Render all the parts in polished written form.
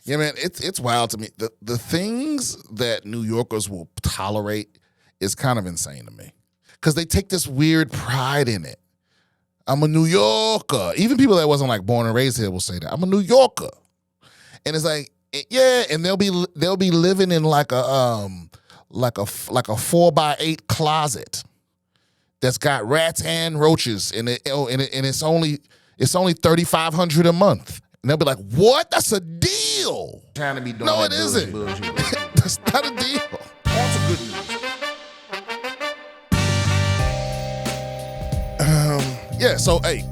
Yeah, man, it's wild to me. The things that New Yorkers will tolerate is kind of insane to me. Because they take this weird pride in it. I'm a New Yorker. Even people that wasn't like born and raised here will say that. I'm a New Yorker. And it's like, yeah, and they'll be living in like a 4x8 closet that's got rats and roaches and it's only $3,500 a month. And they'll be like, what? That's a deal. Trying to be doing No, that it isn't. bullshit. That's not a deal. That's a good news. Yeah, so hey,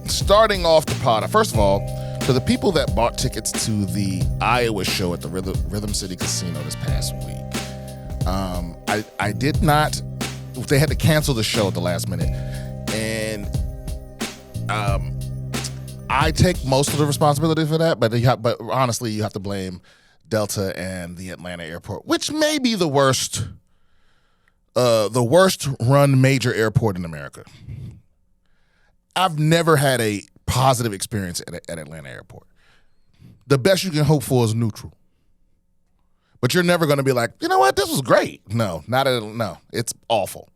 starting off the pod, first of all, to the people that bought tickets to the Iowa show at the Rhythm City Casino this past week, I did not. They had to cancel the show at the last minute, and I take most of the responsibility for that. But honestly, you have to blame Delta and the Atlanta airport, which may be the worst run major airport in America. I've never had a positive experience at Atlanta airport. The best you can hope for is neutral. But you're never going to be like, you know what, this was great. No, it's awful.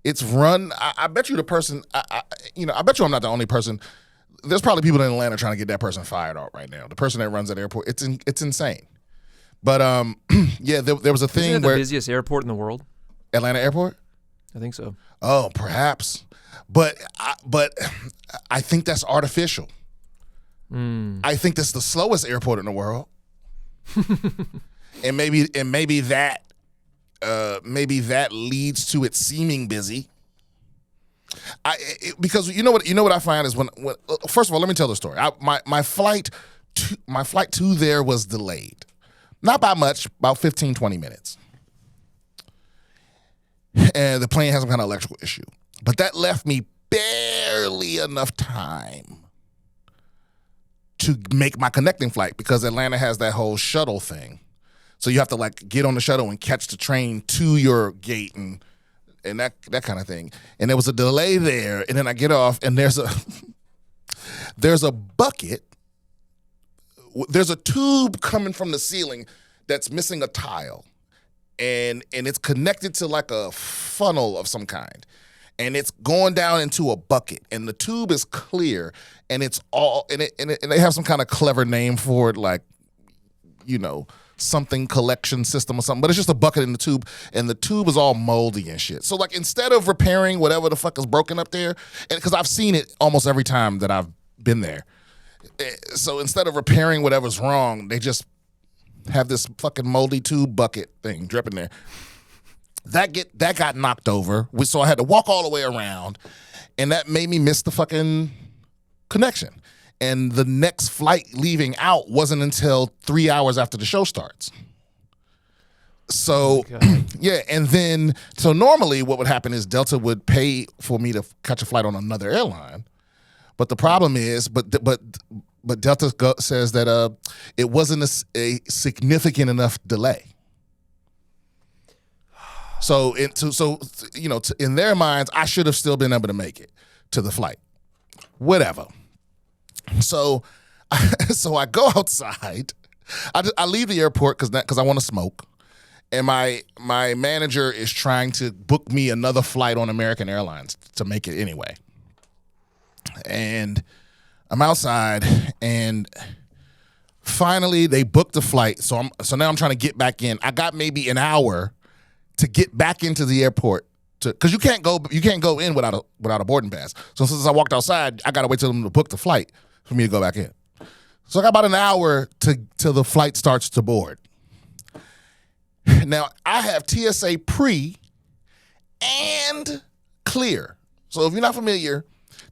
It's run. I bet you the person. I bet you I'm not the only person. There's probably people in Atlanta trying to get that person fired out right now. The person that runs that airport, it's insane. But yeah, there was a thing Isn't it where the busiest airport in the world? Atlanta airport. I think so. Oh, perhaps. But I think that's artificial. I think that's the slowest airport in the world, and maybe that leads to it seeming busy. Because you know what I find is when first of all, let me tell the story. My flight to there was delayed, not by much, about 15, 20 minutes, and the plane has some kind of electrical issue. But that left me barely enough time to make my connecting flight because Atlanta has that whole shuttle thing. So you have to like get on the shuttle and catch the train to your gate and that kind of thing. And there was a delay there, and then I get off and there's a bucket. There's a tube coming from the ceiling that's missing a tile. And it's connected to like a funnel of some kind. And it's going down into a bucket, and the tube is clear, and it's all and they have some kind of clever name for it, like, you know, something collection system or something. But it's just a bucket in the tube, and the tube is all moldy and shit. So like, instead of repairing whatever the fuck is broken up there, and because I've seen it almost every time that I've been there, so instead of repairing whatever's wrong, they just have this fucking moldy tube bucket thing dripping there. That got knocked over, so I had to walk all the way around, and that made me miss the fucking connection. And the next flight leaving out wasn't until 3 hours after the show starts. So, yeah, and then, so normally what would happen is Delta would pay for me to catch a flight on another airline, but the problem is, but Delta says that it wasn't a significant enough delay. So in their minds, I should have still been able to make it to the flight. Whatever. So I go outside. I leave the airport because I want to smoke. And my manager is trying to book me another flight on American Airlines to make it anyway. And I'm outside, and finally they booked the flight. So now I'm trying to get back in. I got maybe an hour to get back into the airport, because you can't go in without a boarding pass. So since I walked outside, I gotta wait till them to book the flight for me to go back in. So I got about an hour till the flight starts to board. Now I have TSA pre and clear. So if you're not familiar,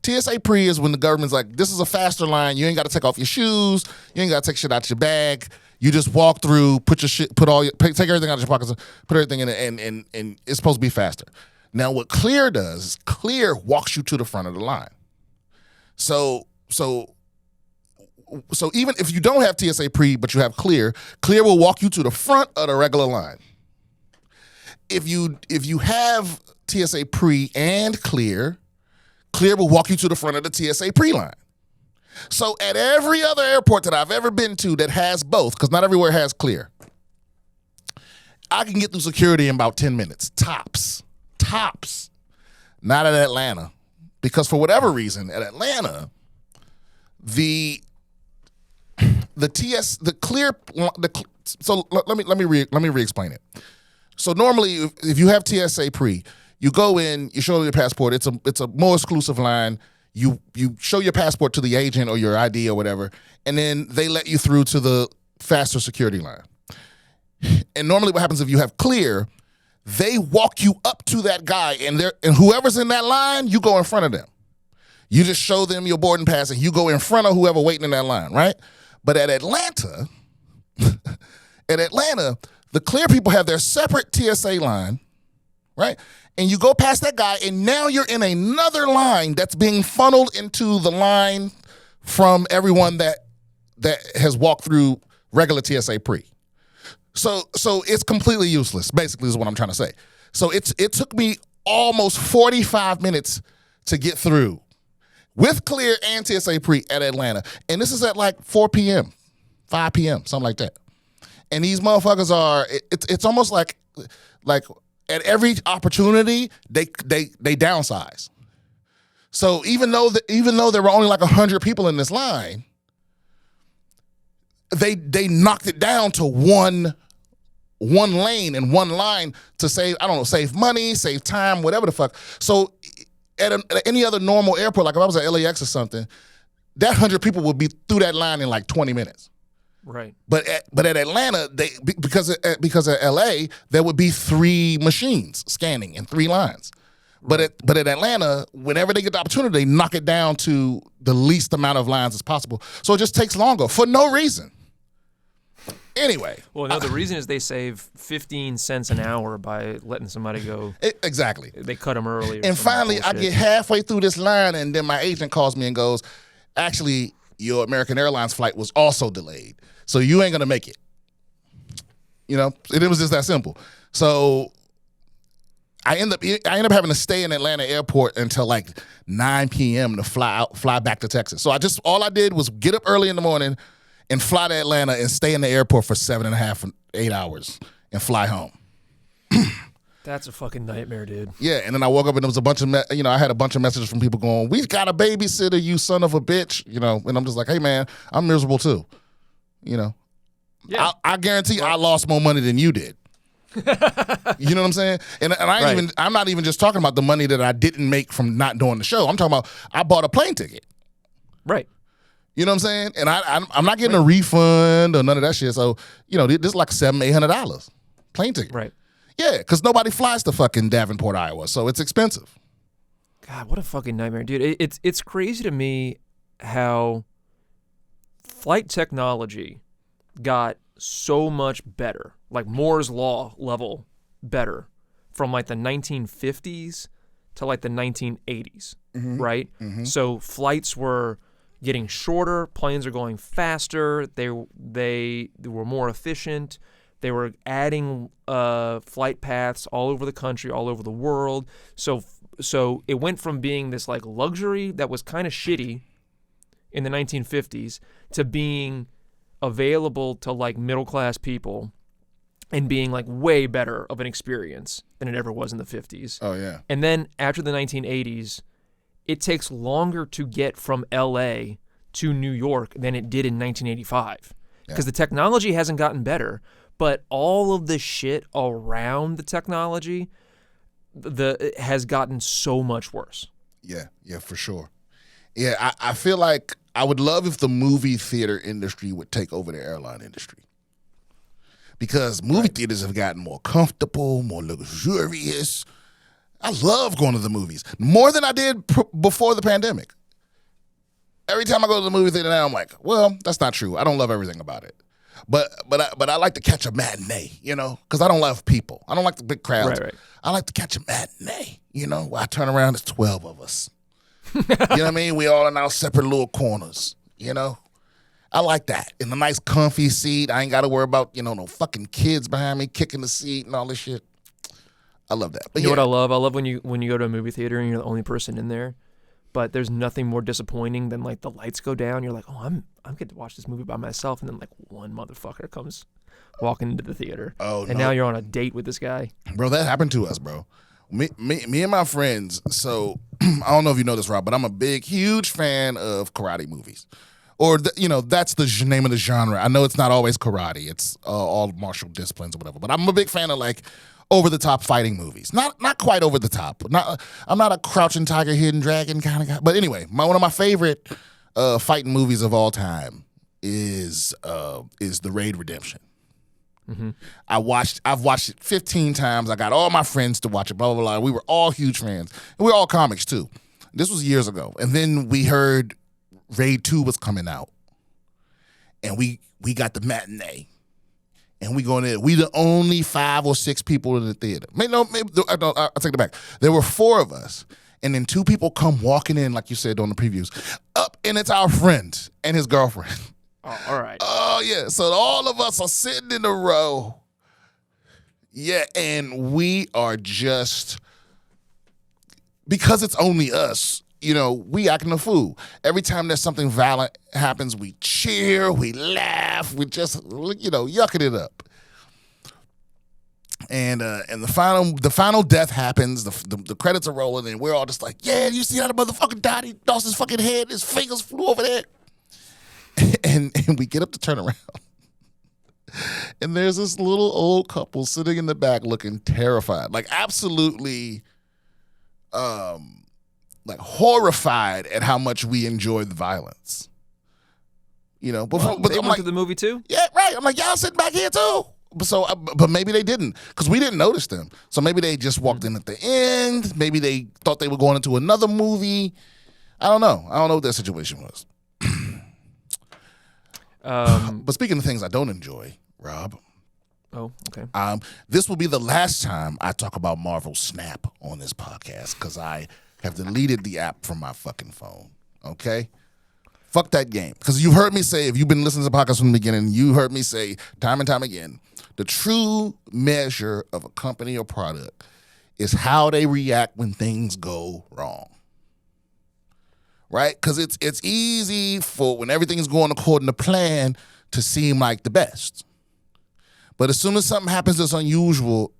TSA pre is when the government's like, this is a faster line. You ain't got to take off your shoes. You ain't got to take shit out your bag. You just walk through, take everything out of your pockets, put everything in it, and it's supposed to be faster. Now, what Clear does is Clear walks you to the front of the line. So even if you don't have TSA pre, but you have Clear will walk you to the front of the regular line. If you have TSA pre and Clear will walk you to the front of the TSA pre line. So at every other airport that I've ever been to that has both, because not everywhere has clear, I can get through security in about 10 minutes. Tops. Not at Atlanta. Because for whatever reason, at Atlanta, so let me re-explain it. So normally, if you have TSA pre, you go in, you show your passport. It's a more exclusive line. You show your passport to the agent or your ID or whatever, and then they let you through to the faster security line. And normally, what happens if you have clear, they walk you up to that guy, and whoever's in that line, you go in front of them. You just show them your boarding pass, and you go in front of whoever waiting in that line, right? But at Atlanta, the clear people have their separate TSA line, right? And you go past that guy, and now you're in another line that's being funneled into the line from everyone that has walked through regular TSA pre. So it's completely useless, basically, is what I'm trying to say. So it took me almost 45 minutes to get through with clear and TSA pre at Atlanta. And this is at like 4 p.m., 5 p.m., something like that. And these motherfuckers it's almost like at every opportunity, they downsize. So even though there were only like 100 people in this line, they knocked it down to one lane and one line to save money, save time, whatever the fuck. So at any other normal airport, like if I was at LAX or something, that 100 people would be through that line in like 20 minutes. Right. But at Atlanta, because at LA, there would be 3 machines scanning in 3 lines. Right. But at Atlanta, whenever they get the opportunity, they knock it down to the least amount of lines as possible. So it just takes longer for no reason. Anyway. Well, no, the reason is they save 15 cents an hour by letting somebody go. Exactly. They cut them early. And finally, I get halfway through this line, and then my agent calls me and goes, actually, your American Airlines flight was also delayed. So you ain't gonna make it. You know, it was just that simple. So I end up having to stay in Atlanta airport until like 9 p.m. to fly back to Texas. So all I did was get up early in the morning and fly to Atlanta and stay in the airport for 7.5, 8 hours and fly home. That's a fucking nightmare, dude. Yeah, and then I woke up and there was a bunch of, I had a bunch of messages from people going, "We've got a babysitter, you son of a bitch," and I'm just like, hey man, I'm miserable too. Yeah. I guarantee I lost more money than you did. You know what I'm saying? And I'm not even just talking about the money that I didn't make from not doing the show. I'm talking about I bought a plane ticket. Right. You know what I'm saying? And I'm not getting a refund or none of that shit. So, this is like $700-800 plane ticket. Right. Yeah, because nobody flies to fucking Davenport, Iowa, so it's expensive. God, what a fucking nightmare, dude. It's crazy to me how flight technology got so much better, like Moore's Law level better, from like the 1950s to like the 1980s, right? Mm-hmm. So flights were getting shorter, planes are going faster, they were more efficient. They were adding flight paths all over the country, all over the world. So it went from being this like luxury that was kind of shitty in the 1950s to being available to like middle class people and being like way better of an experience than it ever was in the 50s. Oh yeah. And then after the 1980s, it takes longer to get from LA to New York than it did in 1985 because the technology hasn't gotten better. But all of the shit around the technology has gotten so much worse. Yeah, for sure. Yeah, I feel like I would love if the movie theater industry would take over the airline industry. Because movie theaters have gotten more comfortable, more luxurious. I love going to the movies, more than I did before the pandemic. Every time I go to the movie theater now, I'm like, well, that's not true. I don't love everything about it. But I like to catch a matinee, because I don't love people. I don't like the big crowds. Right. I like to catch a matinee, where I turn around, there's 12 of us. You know what I mean? We all in our separate little corners, I like that. In a nice comfy seat. I ain't got to worry about, no fucking kids behind me kicking the seat and all this shit. I love that. But you know what I love? I love when you go to a movie theater and you're the only person in there. But there's nothing more disappointing than like the lights go down. You're like, oh, I'm getting to watch this movie by myself, and then like one motherfucker comes walking into the theater. Oh, and now you're on a date with this guy. Bro, that happened to us, bro. Me and my friends. So I don't know if you know this, Rob, but I'm a huge fan of karate movies, or that's the name of the genre. I know it's not always karate; it's all martial disciplines or whatever. But I'm a big fan of like over the top fighting movies. Not quite over the top. I'm not a Crouching Tiger, Hidden Dragon kind of guy. But anyway, one of my favorite fighting movies of all time is The Raid Redemption. Mm-hmm. I've watched it 15 times. I got all my friends to watch it, blah, blah, blah. We were all huge fans. And we're all comics, too. This was years ago. And then we heard Raid 2 was coming out. And we got the matinee. And we going in. We the only 5 or 6 people in the theater. I'll take it back. There were 4 of us. And then 2 people come walking in, like you said on the previews. And it's our friend and his girlfriend. Oh, all right. Oh, yeah. So all of us are sitting in a row. Yeah, and we are just, because it's only us, we acting a fool. Every time there's something violent happens, we cheer, we laugh, we just, yucking it up. And the final death happens, the credits are rolling, and we're all just like, yeah, you see how the motherfucker died? He lost his fucking head, his fingers flew over there. And we get up to turn around, and there's this little old couple sitting in the back looking terrified, like absolutely like horrified at how much we enjoyed the violence. But they I'm went like, to the movie too? Yeah, right. I'm like, y'all sitting back here too. But maybe they didn't, because we didn't notice them. So maybe they just walked in at the end. Maybe they thought they were going into another movie. I don't know what their situation was. But speaking of things I don't enjoy, Rob. Oh, okay. This will be the last time I talk about Marvel Snap on this podcast, because I have deleted the app from my fucking phone. Okay? Fuck that game. Because you've heard me say, if you've been listening to the podcast from the beginning, you heard me say time and time again, the true measure of a company or product is how they react when things go wrong. Right? Because it's easy for when everything's going according to plan to seem like the best. But as soon as something happens that's unusual,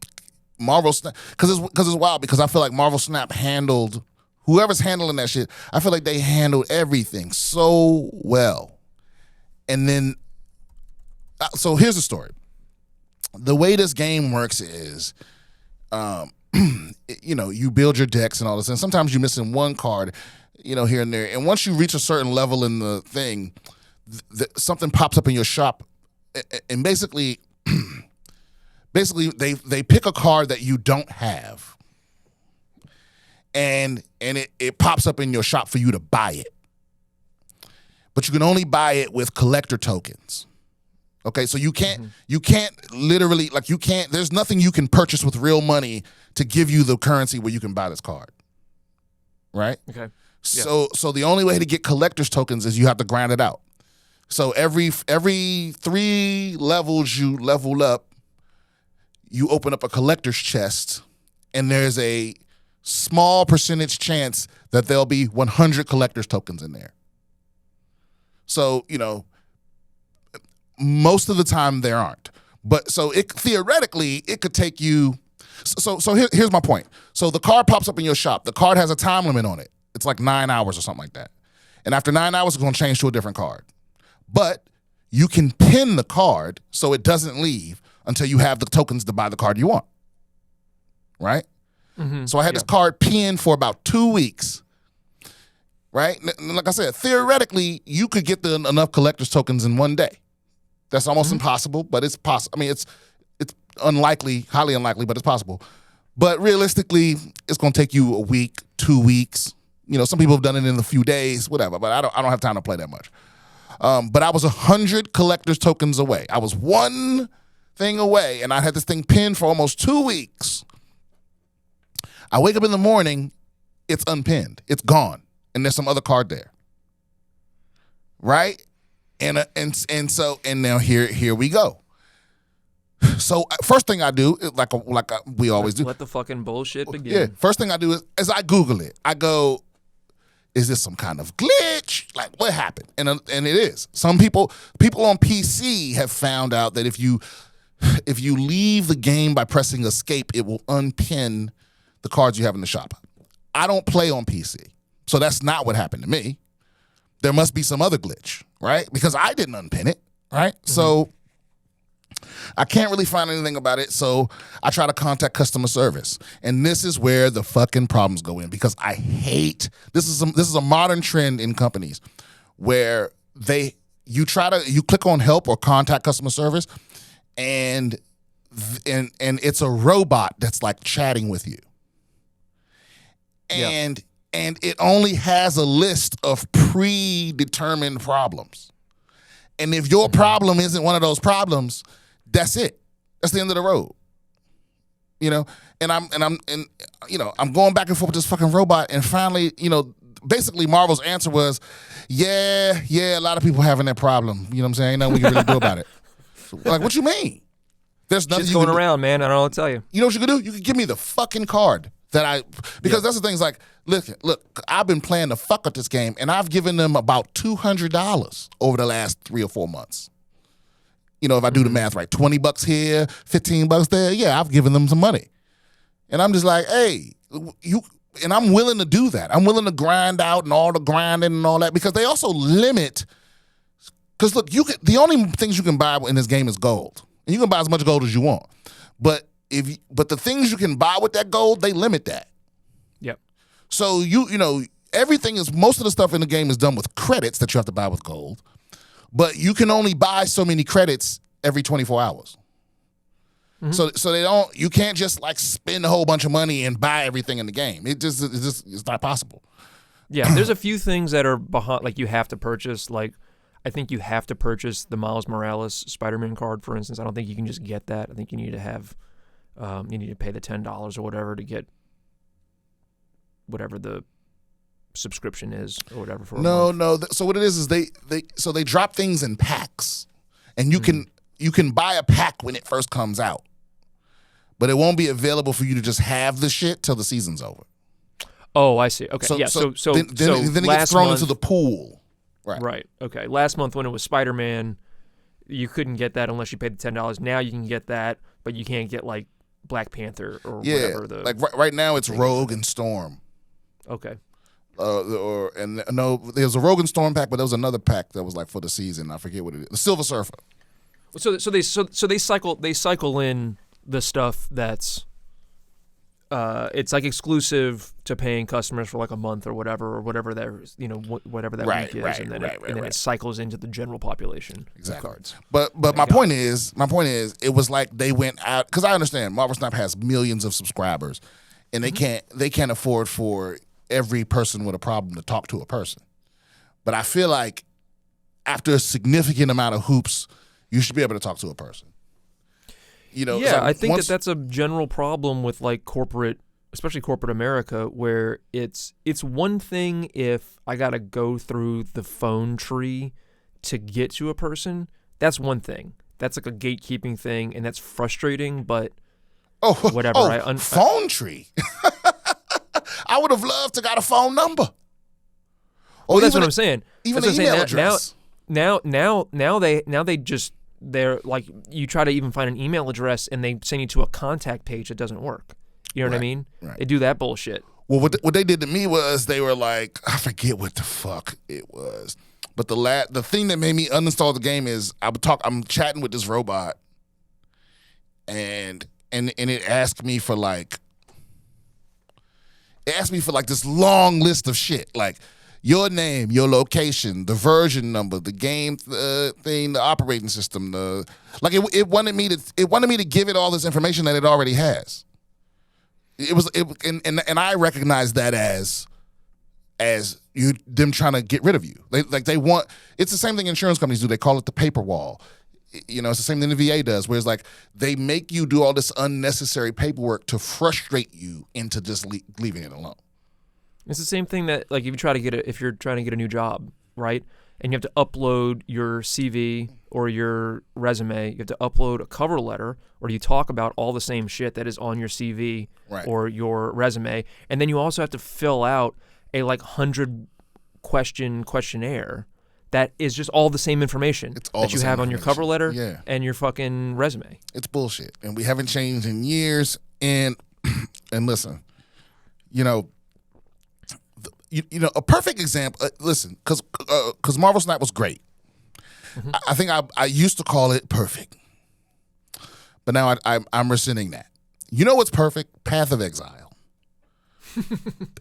Marvel Snap, because it's wild, because I feel like Marvel Snap handled, whoever's handling that shit, I feel like they handled everything so well. And then, so here's the story. The way this game works is, you build your decks and all this, and sometimes you're missing one card, here and there. And once you reach a certain level in the thing, something pops up in your shop, and basically they pick a card that you don't have, and it pops up in your shop for you to buy it. But you can only buy it with collector tokens. Okay, so you can't literally, there's nothing you can purchase with real money to give you the currency where you can buy this card. Right? Okay. So the only way to get collector's tokens is you have to grind it out. So every 3 levels you level up, you open up a collector's chest, and there's a small percentage chance that there'll be 100 collector's tokens in there. So, most of the time there aren't. But so theoretically, it could take you. So here's my point. So the card pops up in your shop. The card has a time limit on it. It's like 9 hours or something like that. And after 9 hours, it's going to change to a different card. But you can pin the card so it doesn't leave until you have the tokens to buy the card you want. Right? Mm-hmm. So I had this card pinned for about 2 weeks. Right? Like I said, theoretically, you could get enough collector's tokens in one day. That's almost impossible, but it's possible. I mean, it's unlikely, highly unlikely, but it's possible. But realistically, it's going to take you a week, 2 weeks. Some people have done it in a few days, whatever. But I don't have time to play that much. But I was 100 collector's tokens away. I was one thing away, and I had this thing pinned for almost 2 weeks. I wake up in the morning, it's unpinned, it's gone, and there's some other card there. Right? And now here we go. So first thing I do, we always do. Let the fucking bullshit begin. Yeah. First thing I do is I Google it. I go, is this some kind of glitch? Like, what happened? And it is. Some people on PC have found out that if you leave the game by pressing escape, it will unpin the cards you have in the shop. I don't play on PC, so that's not what happened to me. There must be some other glitch, right? Because I didn't unpin it, right? Mm-hmm. So I can't really find anything about it, so I try to contact customer service. And this is where the fucking problems go in, because I hate this is a modern trend in companies where you click on help or contact customer service, and it's a robot that's like chatting with you. And it only has a list of predetermined problems. And if your problem isn't one of those problems, that's it. That's the end of the road. You know, and I'm going back and forth with this fucking robot, and finally, basically Marvel's answer was, yeah, a lot of people having that problem. You know what I'm saying? Ain't nothing we can really do about it. So, like, what you mean? There's nothing going around, man. I don't know what to tell you. You know what you can do? You can give me the fucking card because that's the thing. Is like, look, I've been playing the fuck up this game, and I've given them about $200 over the last 3 or 4 months. If I do the math right, $20 here, $15 there, yeah, I've given them some money. And I'm just like, hey, and I'm willing to do that. I'm willing to grind out and all the grinding and all that, because they also limit, because look, the only things you can buy in this game is gold. And you can buy as much gold as you want. But the things you can buy with that gold, they limit that. Yep. So most of the stuff in the game is done with credits that you have to buy with gold. But you can only buy so many credits every 24 hours. Mm-hmm. So you can't just like spend a whole bunch of money and buy everything in the game. It's not possible. Yeah, there's a few things that are behind, like you have to purchase. Like, I think you have to purchase the Miles Morales Spider-Man card, for instance. I don't think you can just get that. I think you need to have, you need to pay the $10 or whatever to get whatever the subscription is or whatever for a month. So what it is they drop things in packs, and you can buy a pack when it first comes out, but it won't be available for you to just have the shit till the season's over. Oh, I see. Okay, then it gets thrown into the pool. Right. Okay. Last month when it was Spider-Man, you couldn't get that unless you paid the $10. Now you can get that, but you can't get like Black Panther or whatever. Right now it's Rogue and Storm. Okay. There's a Rogue and Storm pack, but there was another pack that was like for the season. I forget what it is. The Silver Surfer. So they cycle in the stuff that's it's like exclusive to paying customers for like a month or whatever that whatever that week is, and then it cycles into the general population. Exactly. Of cards. But my point is, it was like they went out, because I understand Marvel Snap has millions of subscribers, and they can't afford for every person with a problem to talk to a person. But I feel like after a significant amount of hoops, you should be able to talk to a person. I think that's a general problem with like especially corporate America, where it's one thing if I gotta go through the phone tree to get to a person. That's one thing. That's like a gatekeeping thing, and that's frustrating. But whatever. Phone tree. I would have loved to got a phone number. Oh, that's what I'm saying. Even an email address. Now they're like, you try to even find an email address and they send you to a contact page that doesn't work. You know what I mean? Right. They do that bullshit. Well, what they did to me was they were like, I forget what the fuck it was, but the thing that made me uninstall the game is I'm chatting with this robot, and it asked me for like this long list of shit, like your name, your location, the version number, the game thing, the operating system, it wanted me to give it all this information that it already has. And I recognize that as them trying to get rid of you. It's the same thing insurance companies do. They call it the paper wall. It's the same thing the VA does, where it's like they make you do all this unnecessary paperwork to frustrate you into just leaving it alone. It's the same thing that, like, if you're trying to get a new job, right? And you have to upload your CV or your resume, you have to upload a cover letter, or you talk about all the same shit that is on your CV or your resume, and then you also have to fill out a 100 questionnaire that is just all the same information that you have on your cover letter and your fucking resume. It's bullshit, and we haven't changed in years. And listen, a perfect example. Listen, because Marvel Snap was great. Mm-hmm. I think I used to call it perfect, but now I'm rescinding that. You know what's perfect? Path of Exile.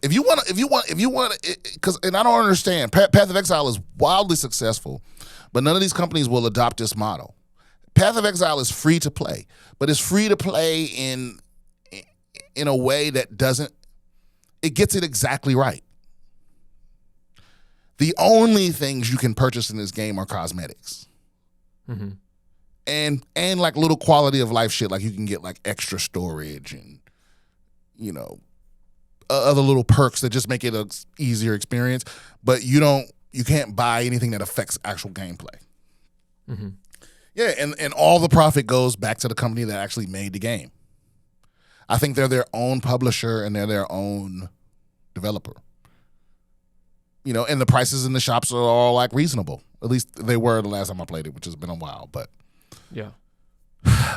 If you want, because I don't understand. Path of Exile is wildly successful, but none of these companies will adopt this model. Path of Exile is free to play, but it's free to play in a way that gets it exactly right. The only things you can purchase in this game are cosmetics. Mm-hmm. And like little quality of life shit, like you can get like extra storage and other little perks that just make it an easier experience, but you can't buy anything that affects actual gameplay. Mm-hmm. Yeah, and all the profit goes back to the company that actually made the game. I think they're their own publisher and they're their own developer. And the prices in the shops are all like reasonable. At least they were the last time I played it, which has been a while. But yeah,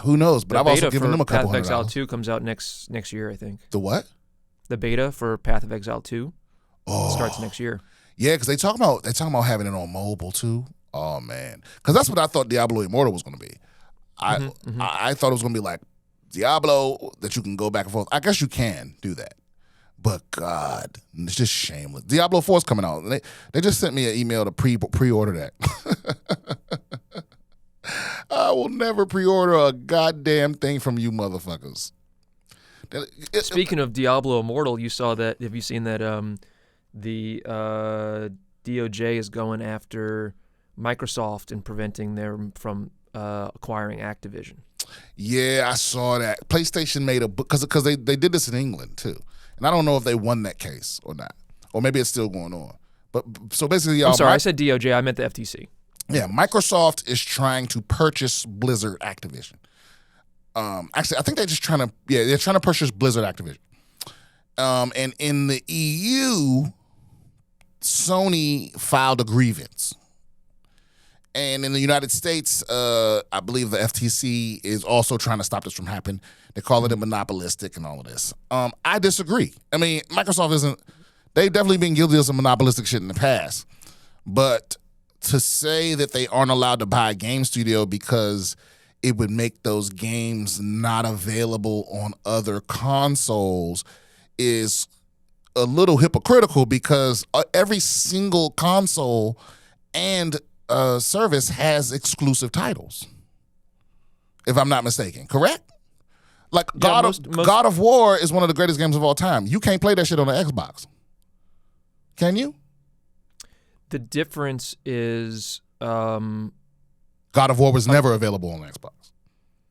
who knows? But I've also given them a couple $100. Path of Exile 2 comes out next year, I think. The what? The beta for Path of Exile 2 starts next year. Yeah, because they talk about having it on mobile too. Oh man, because that's what I thought Diablo Immortal was going to be. I thought it was going to be like Diablo that you can go back and forth. I guess you can do that, but God, it's just shameless. Diablo 4 is coming out. They just sent me an email to pre-order that. I will never pre-order a goddamn thing from you motherfuckers. Speaking of Diablo Immortal, you saw that. Have you seen that? The DOJ is going after Microsoft and preventing them from acquiring Activision. Yeah, I saw that. PlayStation made a book because they did this in England too, and I don't know if they won that case or not, or maybe it's still going on. But so basically, I'm sorry, I said DOJ. I meant the FTC. Yeah, Microsoft is trying to purchase Blizzard Activision. Actually, I think they're trying to purchase Blizzard Activision. And in the EU, Sony filed a grievance. And in the United States, I believe the FTC is also trying to stop this from happening. They call it monopolistic and all of this. I disagree. I mean, Microsoft they've definitely been guilty of some monopolistic shit in the past. But to say that they aren't allowed to buy a game studio because it would make those games not available on other consoles is a little hypocritical because every single console and service has exclusive titles, if I'm not mistaken. Correct? Like God of War is one of the greatest games of all time. You can't play that shit on the Xbox. Can you? The difference is God of War was never available on Xbox.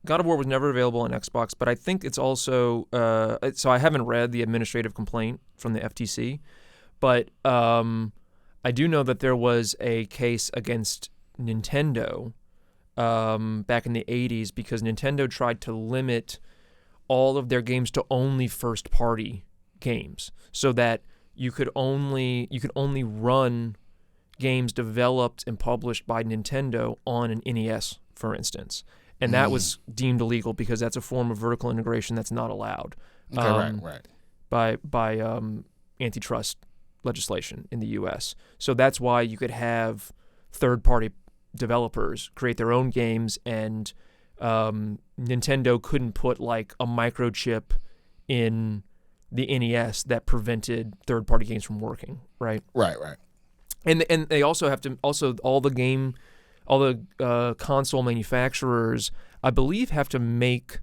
God of War was never available on Xbox, but I think it's also so I haven't read the administrative complaint from the FTC, but I do know that there was a case against Nintendo back in the 80s because Nintendo tried to limit all of their games to only first-party games so that you could only run games developed and published by Nintendo on an NES, for instance. And that was deemed illegal because that's a form of vertical integration that's not allowed by antitrust legislation in the U.S. So that's why you could have third-party developers create their own games, and Nintendo couldn't put like a microchip in the NES that prevented third-party games from working. Right. And they also have to all the console manufacturers, I believe, have to make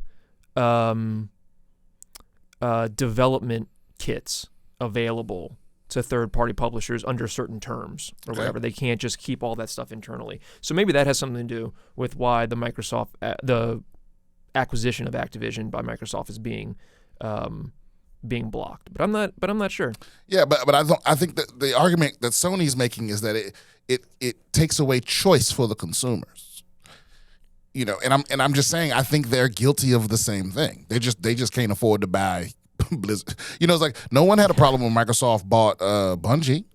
development kits available to third-party publishers under certain terms or whatever. They can't just keep all that stuff internally. So maybe that has something to do with why the acquisition of Activision by Microsoft is being blocked. But I'm not sure. Yeah, but I think that the argument that Sony's making is that it takes away choice for the consumers. And I'm just saying I think they're guilty of the same thing. They just can't afford to buy Blizzard. It's like no one had a problem when Microsoft bought Bungie.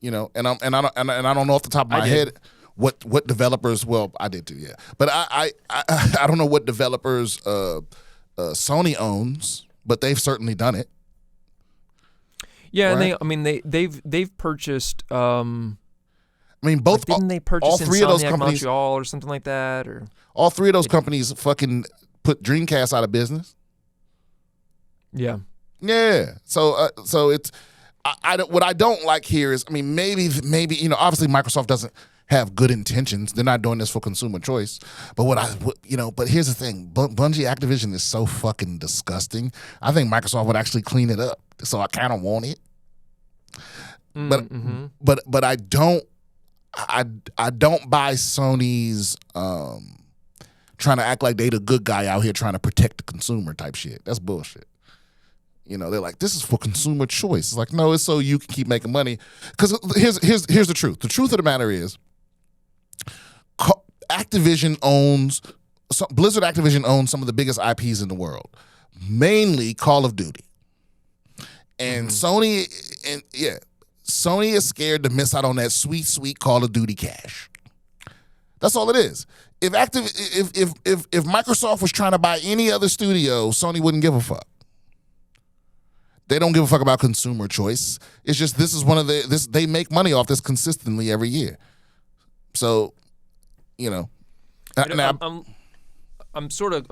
I don't know off the top of my head what developers. Well, I did too, yeah. But I don't know what developers Sony owns, but they've certainly done it. Yeah, right? and they've purchased. Both. Didn't they purchase all three of those companies, Montreal or something like that? Or all three of those companies fucking put Dreamcast out of business. Yeah. Yeah. So it's what I don't like here is maybe obviously Microsoft doesn't have good intentions. They're not doing this for consumer choice. But but here's the thing: Bungie Activision is so fucking disgusting. I think Microsoft would actually clean it up. So I kind of want it. But I don't buy Sony's trying to act like they the good guy out here trying to protect the consumer type shit. That's bullshit. They're like, this is for consumer choice. It's like, no, it's so you can keep making money. Because here's the truth. The truth of the matter is, Blizzard Activision owns some of the biggest IPs in the world, mainly Call of Duty. And Sony is scared to miss out on that sweet, sweet Call of Duty cash. That's all it is. If Microsoft was trying to buy any other studio, Sony wouldn't give a fuck. They don't give a fuck about consumer choice. It's just this is one of they make money off this consistently every year. So, I'm sort of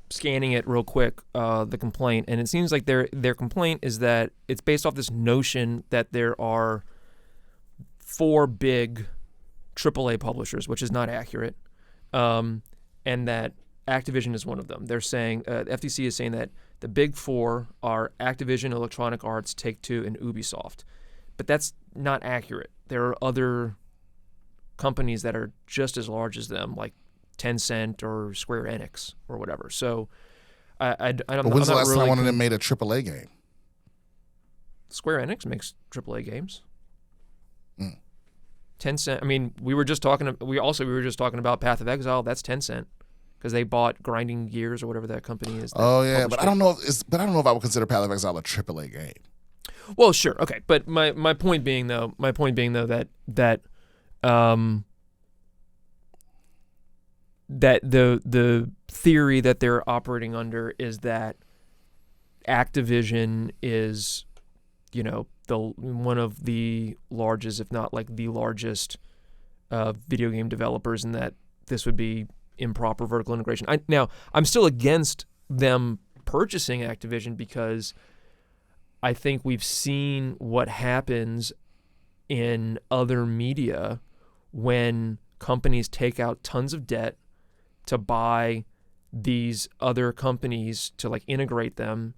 scanning it real quick, the complaint, and it seems like their complaint is that it's based off this notion that there are 4 big AAA publishers, which is not accurate, and that Activision is one of them. They're saying FTC is saying that the big 4 are Activision, Electronic Arts, Take-Two, and Ubisoft, but that's not accurate. There are other companies that are just as large as them, like Tencent or Square Enix or whatever. So I don't know. But when's the last time one of them made a AAA game? Square Enix makes AAA games. Tencent. We were just talking about Path of Exile. That's Tencent because they bought Grinding Gears or whatever that company is. Oh yeah, but I don't know if I would consider Path of Exile a AAA game. Well, sure, okay, but my point being though that the theory that they're operating under is that Activision is, one of the largest, if not like the largest, video game developers, and that this would be improper vertical integration. I'm still against them purchasing Activision because I think we've seen what happens in other media when companies take out tons of debt to buy these other companies to like integrate them,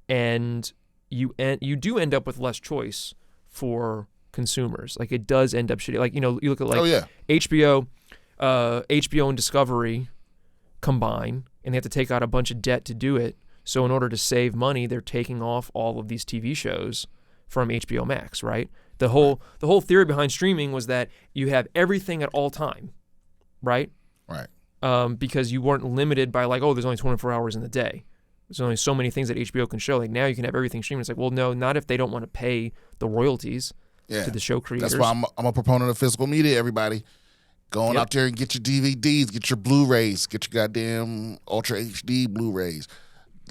and you do end up with less choice for consumers. Like it does end up shitty. Like you look at HBO and Discovery combine, and they have to take out a bunch of debt to do it. So in order to save money, they're taking off all of these TV shows from HBO Max, right? The whole theory behind streaming was that you have everything at all time, right? Right. Because you weren't limited by like, there's only 24 hours in the day. There's only so many things that HBO can show. Like now you can have everything streamed. It's like, well, no, not if they don't want to pay the royalties to the show creators. That's why I'm a proponent of physical media, everybody. Going out there and get your DVDs, get your Blu-rays, get your goddamn Ultra HD Blu-rays.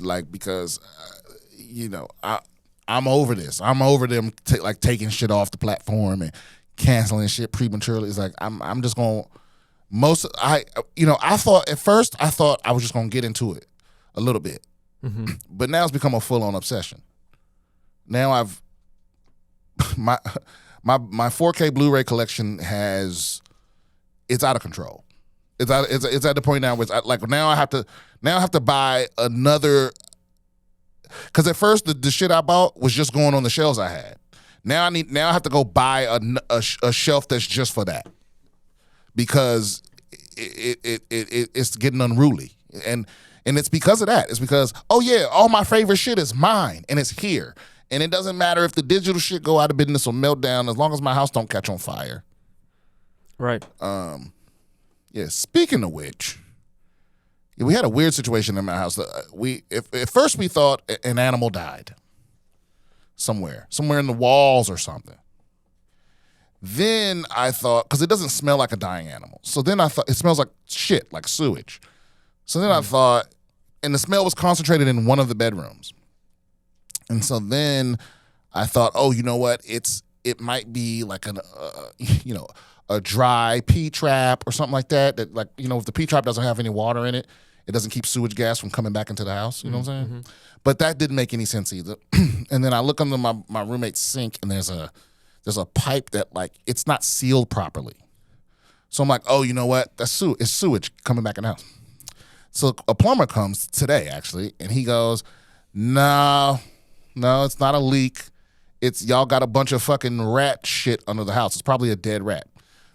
Like, because, I'm over this. I'm over them taking shit off the platform and canceling shit prematurely. It's like, I'm just going to, I thought I was just going to get into it a little bit. Mm-hmm. But now it's become a full-on obsession. Now my 4K Blu-ray collection it's out of control. It's at the point now where it's now I have to buy another, because at first the shit I bought was just going on the shelves I had. Now I have to go buy a shelf that's just for that, because it's getting unruly, and it's because of that. It's because all my favorite shit is mine and it's here, and it doesn't matter if the digital shit go out of business or melt down as long as my house don't catch on fire. Right. Speaking of which, we had a weird situation in my house. At first we thought an animal died somewhere in the walls or something, Then I thought, because it doesn't smell like a dying animal. So then I thought, it smells like shit, like sewage. So then I thought, and the smell was concentrated in one of the bedrooms. And so then I thought, oh, you know what? It might be like a dry pee trap or something like that. That, like, if the pee trap doesn't have any water in it, it doesn't keep sewage gas from coming back into the house. You know what I'm saying? Mm-hmm. But that didn't make any sense either. And then I look under my roommate's sink, and there's a pipe that, like, it's not sealed properly. So I'm like, oh, you know what? It's sewage coming back in the house. So a plumber comes today, actually, and he goes, no, it's not a leak. It's y'all got a bunch of fucking rat shit under the house. It's probably a dead rat.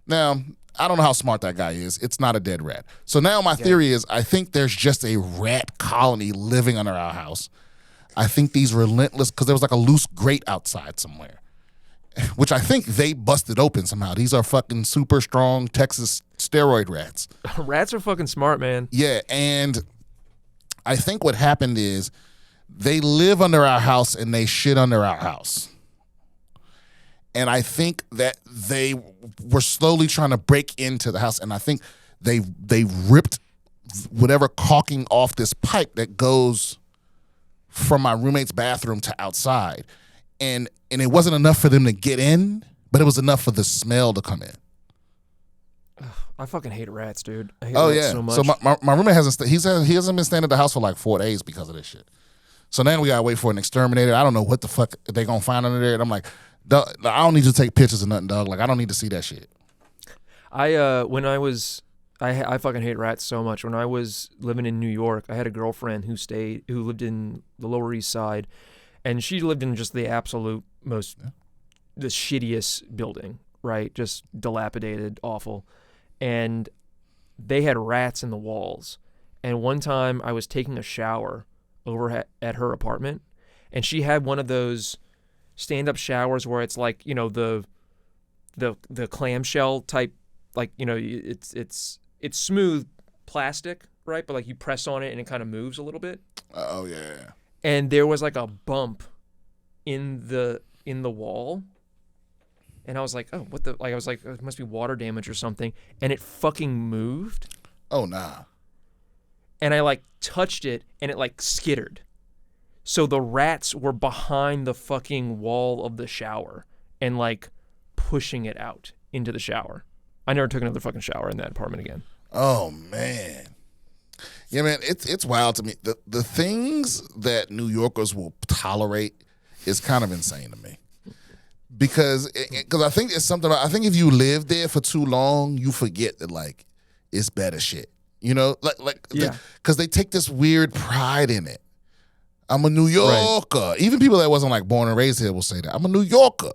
Now, I don't know how smart that guy is. It's not a dead rat. So now my theory is I think there's just a rat colony living under our house. I think these relentless, because there was like a loose grate outside somewhere, which I think they busted open somehow. These are fucking super strong Texas steroid rats. Rats are fucking smart, man. Yeah, and I think what happened is they live under our house and they shit under our house. And I think that they were slowly trying to break into the house, and I think they ripped whatever caulking off this pipe that goes from my roommate's bathroom to outside. And it wasn't enough for them to get in, but it was enough for the smell to come in. I fucking hate rats, dude. I hate rats so much. So my roommate he hasn't been staying at the house for like 4 days because of this shit. So now we gotta wait for an exterminator. I don't know what the fuck they gonna find under there. And I'm like, I don't need to take pictures of nothing, dog. Like, I don't need to see that shit. I fucking hate rats so much. When I was living in New York, I had a girlfriend who lived in the Lower East Side, and she lived in just the absolute the shittiest building, right? Just dilapidated, awful. And they had rats in the walls. And one time I was taking a shower over at her apartment, and she had one of those stand-up showers where it's like, the clamshell type, like, it's smooth plastic, right? But like you press on it and it kind of moves a little bit. Oh yeah. And there was like a bump in the wall, and I was like, oh, what the? Like, I was like, it must be water damage or something, and it fucking moved. Oh nah. And I like touched it, and it like skittered. So the rats were behind the fucking wall of the shower and like pushing it out into the shower. I never took another fucking shower in that apartment again. Oh man. Yeah, man, it's wild to me. The things that New Yorkers will tolerate is kind of insane to me. Because I think it's something, I think if you live there for too long, you forget that, like, it's better shit. Because they take this weird pride in it. I'm a New Yorker. Right. Even people that wasn't like born and raised here will say that. I'm a New Yorker.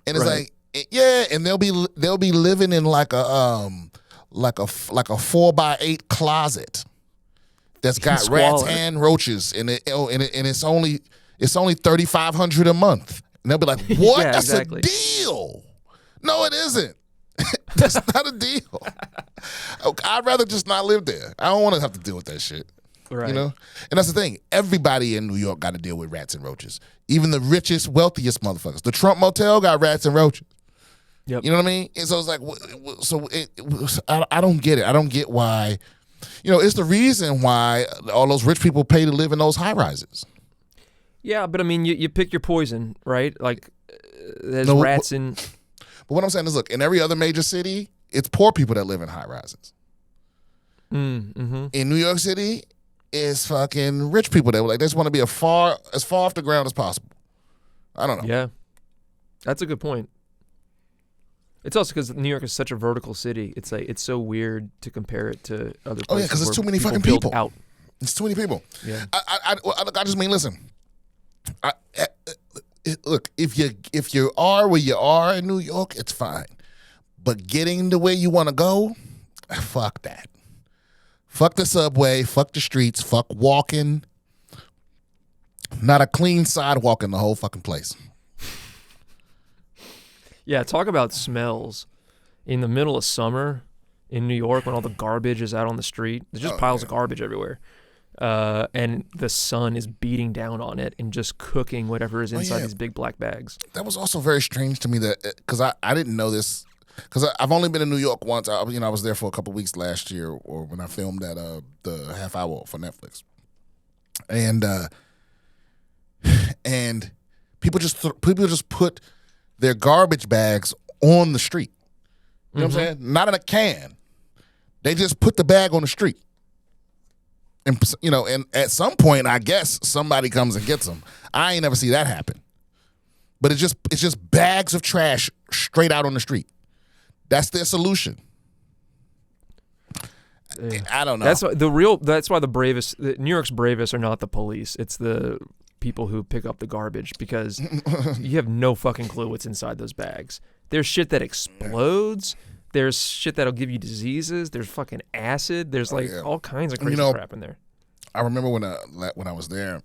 And it's like, yeah, and they'll be living in like a 4x8 closet that's got rats and roaches in it, and it's only $3,500 a month. And they'll be like, what? Yeah, that's exactly. a deal. No, it isn't. That's not a deal. I'd rather just not live there. I don't want to have to deal with that shit. Right. And that's the thing. Everybody in New York got to deal with rats and roaches. Even the richest, wealthiest motherfuckers. The Trump Motel got rats and roaches. Yep. You know what I mean? And so it's like, I don't get it. I don't get why. It's the reason why all those rich people pay to live in those high rises. Yeah, but I mean, you pick your poison, right? Like, there's rats in. But what I'm saying is, look, in every other major city, it's poor people that live in high rises. Mm-hmm. In New York City, it's fucking rich people that they just want to be as far off the ground as possible. I don't know. Yeah, that's a good point. It's also because New York is such a vertical city. It's like it's so weird to compare it to other places. Oh yeah, because it's too many fucking people. Out. It's too many people. Yeah. I just mean, listen. Look, if you are where you are in New York, it's fine. But getting to where you want to go, fuck that. Fuck the subway. Fuck the streets. Fuck walking. Not a clean sidewalk in the whole fucking place. Yeah, talk about smells. In the middle of summer in New York when all the garbage is out on the street, there's just piles of garbage everywhere. and the sun is beating down on it and just cooking whatever is inside these big black bags. That was also very strange to me because I didn't know this because I've only been in New York once. I was there for a couple weeks last year, or when I filmed that the half hour for Netflix, and people just put their garbage bags on the street. You know what I'm saying? Not in a can. They just put the bag on the street. And and at some point, I guess somebody comes and gets them. I ain't never see that happen. But it's just bags of trash straight out on the street. That's their solution. I don't know. That's why New York's bravest are not the police. It's the people who pick up the garbage, because you have no fucking clue what's inside those bags. There's shit that explodes. There's shit that'll give you diseases. There's fucking acid. There's all kinds of crazy crap in there. I remember when I was there,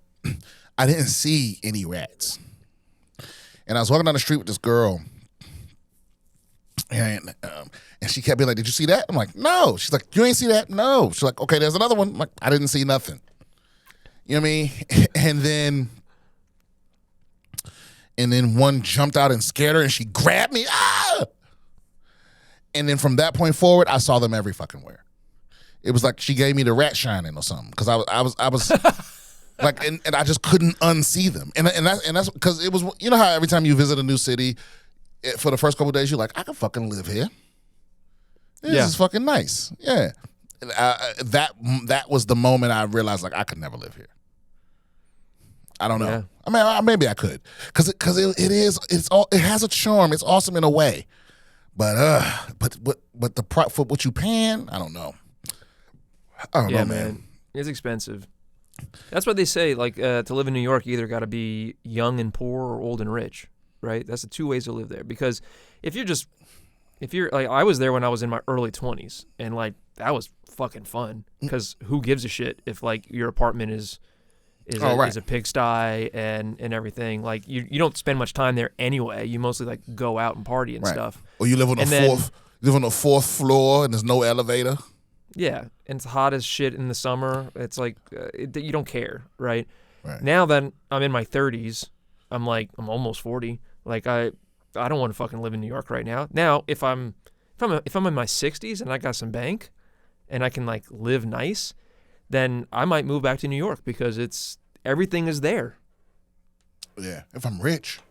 I didn't see any rats. And I was walking down the street with this girl, and she kept being like, "Did you see that?" I'm like, "No." She's like, "You ain't see that?" "No." She's like, "Okay, there's another one." I'm like, "I didn't see nothing." You know what I mean? And then one jumped out and scared her, and she grabbed me. Ah! And then from that point forward, I saw them every fucking where. It was like she gave me the rat shining or something, because I was like, and I just couldn't unsee them. And that's because it was, you know how every time you visit a new city, for the first couple of days, you're like, I can fucking live here. This is fucking nice. Yeah. And that was the moment I realized, like, I could never live here. I don't know. Yeah. I mean, maybe I could, because it has a charm. It's awesome in a way, but for what you paying, I don't know. I don't know, man. It's expensive. That's what they say. Like, to live in New York, you either got to be young and poor or old and rich, right? That's the two ways to live there. Because if you're like, I was there when I was in my early 20s, and like that was fucking fun. Because who gives a shit if like your apartment is a pigsty and everything. Like you don't spend much time there anyway. You mostly like go out and party and stuff. Or you live on the fourth floor and there's no elevator. Yeah, and it's hot as shit in the summer. It's like you don't care, right? Right. Now that I'm in my 30s, I'm almost 40. Like I don't want to fucking live in New York right now. Now if I'm in my 60s and I got some bank and I can like live nice, then I might move back to New York, because everything is there. Yeah, if I'm rich.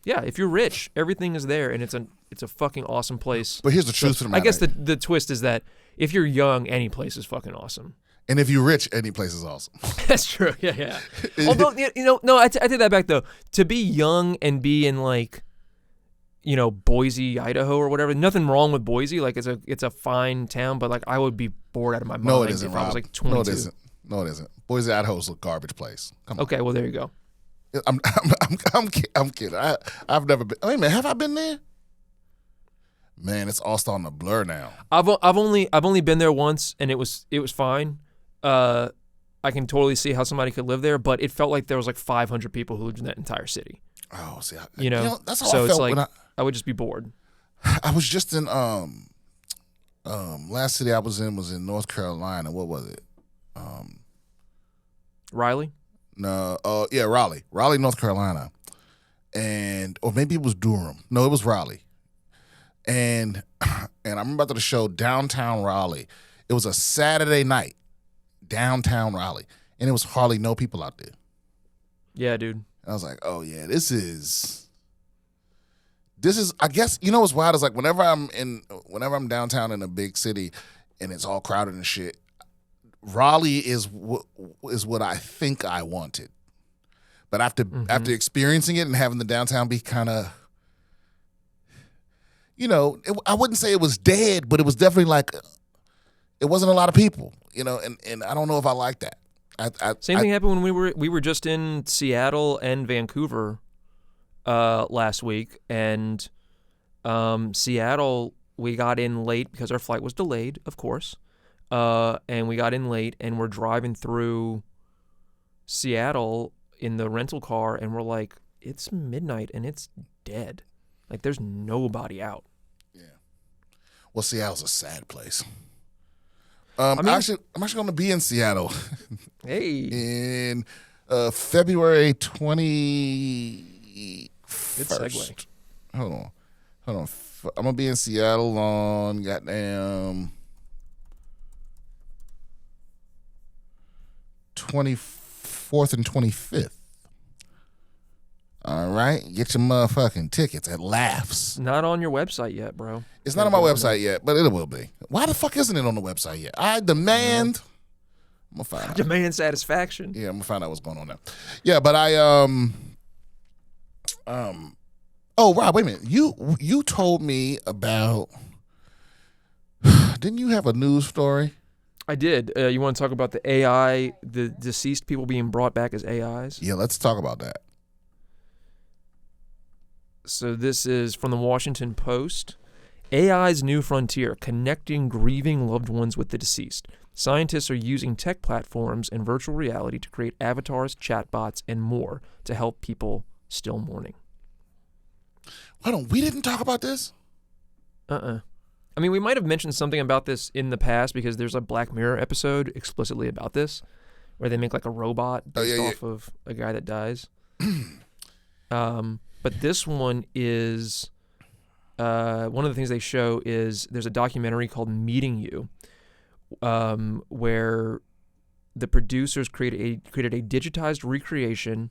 Yeah, if you're rich, everything is there, and it's a fucking awesome place. But here's the truth of the matter. I guess the twist is that if you're young, any place is fucking awesome. And if you're rich, any place is awesome. That's true. Yeah. Although no, I take that back though. To be young and be in like, Boise, Idaho or whatever. Nothing wrong with Boise. Like it's a fine town, but like I would be bored out of my mind. No, it isn't, if Rob. I was like 22. No, it isn't. Boise, Idaho's a garbage place. Come on. Okay, well there you go. I'm kidding. I've never been. Wait a minute, have I been there? Man, it's all starting to blur now. I've only been there once, and it was fine. I can totally see how somebody could live there, but it felt like there was like 500 people who lived in that entire city. Oh, see, that's how I felt when I would just be bored. I was just in last city I was in North Carolina. What was it? Raleigh? No, Raleigh, North Carolina, or maybe it was Durham. No, it was Raleigh, and I remember after the show, downtown Raleigh. It was a Saturday night, downtown Raleigh, and it was hardly no people out there. Yeah, dude. And I was like, oh yeah, this is. I guess what's wild is like whenever I'm downtown in a big city, and it's all crowded and shit. Raleigh is what I think I wanted, but after experiencing it and having the downtown be kind of, I wouldn't say it was dead, but it was definitely like it wasn't a lot of people, and I don't know if I like that. Same thing happened when we were just in Seattle and Vancouver last week, and Seattle we got in late because our flight was delayed, of course. And we got in late, and we're driving through Seattle in the rental car, and we're like, it's midnight, and it's dead. Like, there's nobody out. Yeah. Well, Seattle's a sad place. I'm actually going to be in Seattle Hey. In February 21st. Good segue. Hold on. I'm gonna be in Seattle on goddamn 24th and 25th. All right, get your motherfucking tickets at Laughs. Not on your website yet, bro. It's not on my website yet, but it will be. Why the fuck isn't it on the website yet? I demand. I'm gonna find out. Demand satisfaction. Yeah, I'm gonna find out what's going on there. Yeah, but Oh, Rob, wait a minute. You told me about. Didn't you have a news story? I did. You want to talk about the AI, the deceased people being brought back as AIs? Yeah, let's talk about that. So this is from the Washington Post. AI's new frontier, connecting grieving loved ones with the deceased. Scientists are using tech platforms and virtual reality to create avatars, chatbots, and more to help people still mourning. We didn't talk about this? I mean, we might have mentioned something about this in the past because there's a Black Mirror episode explicitly about this where they make like a robot based off of a guy that dies. But this one is one of the things they show is there's a documentary called Meeting You where the producers created a digitized recreation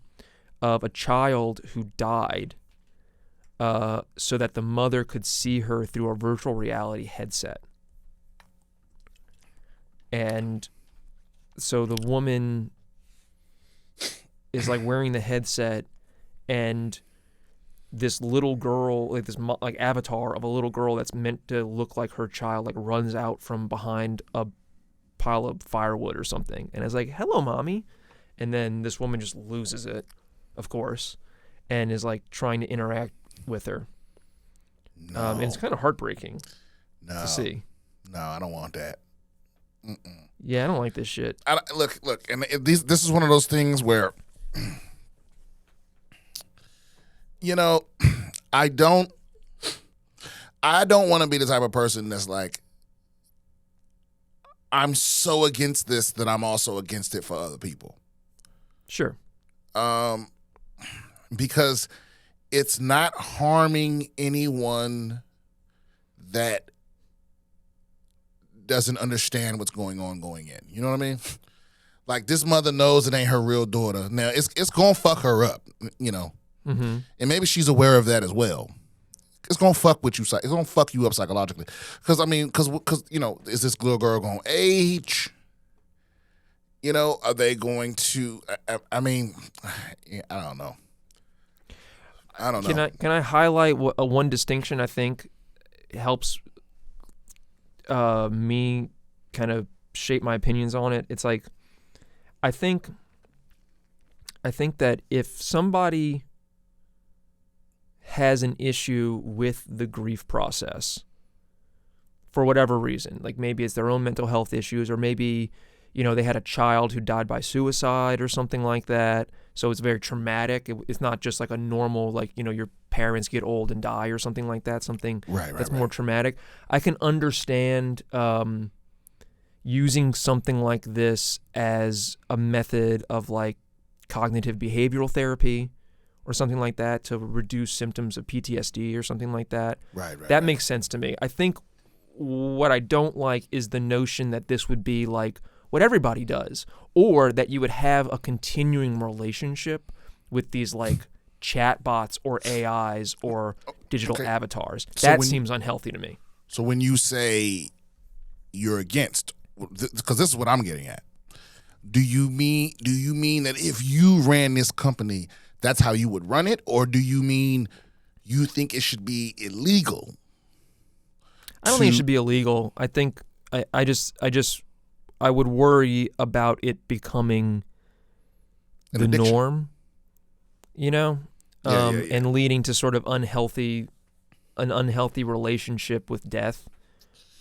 of a child who died so that the mother could see her through a virtual reality headset. And so the woman is like wearing the headset, and this little girl, like this like avatar of a little girl that's meant to look like her child, like runs out from behind a pile of firewood or something, and is like, "Hello, mommy," and then this woman just loses it, of course, and is like trying to interact with her. No. And it's kind of heartbreaking to see. No, I don't want that. Mm-mm. Yeah, I don't like this shit. Look, and this is one of those things where, you know, I don't want to be the type of person that's like, I'm so against this that I'm also against it for other people. Sure. Because it's not harming anyone that doesn't understand what's going in. You know what I mean? Like, this mother knows it ain't her real daughter. Now, it's going to fuck her up, you know. Mm-hmm. And maybe she's aware of that as well. It's going to fuck with you. It's going to fuck you up psychologically. Because, I mean, you know, is this little girl going to age? You know, are they going to, I mean, I don't know. Can I highlight one distinction I think helps me kind of shape my opinions on it? It's like, I think that if somebody has an issue with the grief process for whatever reason, like maybe it's their own mental health issues, or maybe, you know, they had a child who died by suicide or something like that, so it's very traumatic. It's not just like a normal, like, you know, your parents get old and die or something like that, something that's more traumatic. I can understand using something like this as a method of like cognitive behavioral therapy or something like that to reduce symptoms of PTSD or something like that. That makes sense to me. I think what I don't like is the notion that this would be like what everybody does, or that you would have a continuing relationship with these like chatbots or AIs or digital avatars. That seems unhealthy to me. So when you say you're against, because this is what I'm getting at, do you mean that if you ran this company, that's how you would run it, or do you mean you think it should be illegal? I don't think it should be illegal. I think I would worry about it becoming the norm, you know, and leading to sort of an unhealthy relationship with death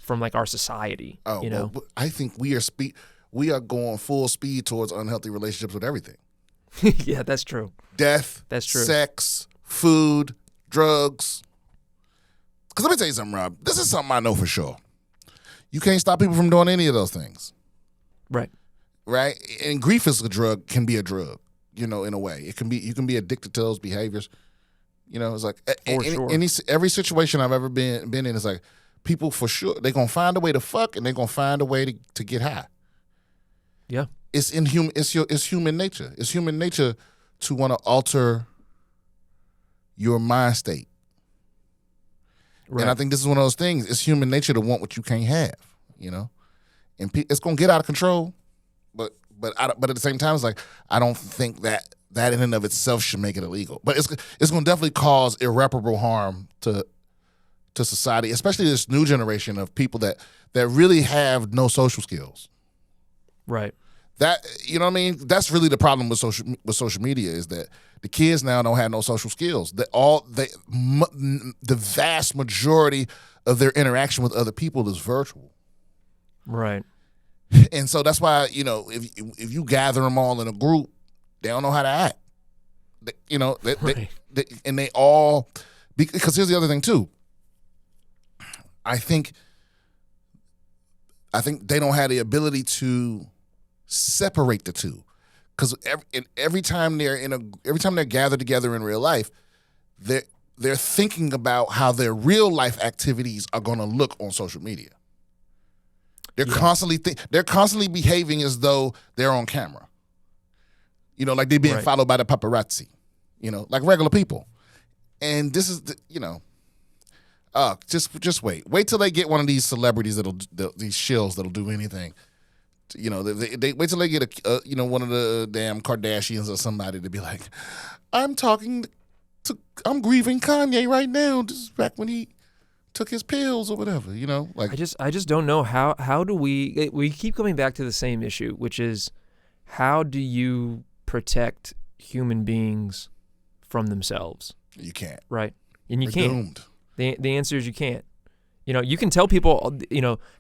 from like our society. Oh, you know, well, I think we are going full speed towards unhealthy relationships with everything. Yeah, that's true. Death, that's true. Sex, food, drugs. Because let me tell you something, Rob. This is something I know for sure. You can't stop people from doing any of those things. Right. right? And grief is a drug, can be a drug, in a way. It can be, you can be addicted to those behaviors. It's like every situation I've ever been in is like people for sure, they're going to find a way to fuck and they're going to find a way to get high. Yeah. It's human nature. It's human nature to want to alter your mind state. Right. And I think this is one of those things. It's human nature to want what you can't have, and it's going to get out of control. But at the same time, it's like, I don't think that in and of itself should make it illegal. But it's going to definitely cause irreparable harm to society, especially this new generation of people that really have no social skills. Right. That, you know what I mean? That's really the problem with social media, is that the kids now don't have no social skills. The vast majority of their interaction with other people is virtual. Right. And so that's why, if you gather them all in a group, they don't know how to act. And they all, because here's the other thing too. I think they don't have the ability to separate the two, because every time they're gathered together in real life, they're thinking about how their real life activities are going to look on social media. They're constantly behaving as though they're on camera. Like they're being followed by the paparazzi. Like regular people. And this is just wait till they get one of these celebrities these shills that'll do anything. They wait till they get one of the damn Kardashians or somebody to be like, I'm grieving Kanye right now, just back when he took his pills or whatever, like I just don't know how do we keep coming back to the same issue, which is, how do you protect human beings from themselves? You can't. Right. And you They're can't. Doomed. The answer is you can't. You can tell people,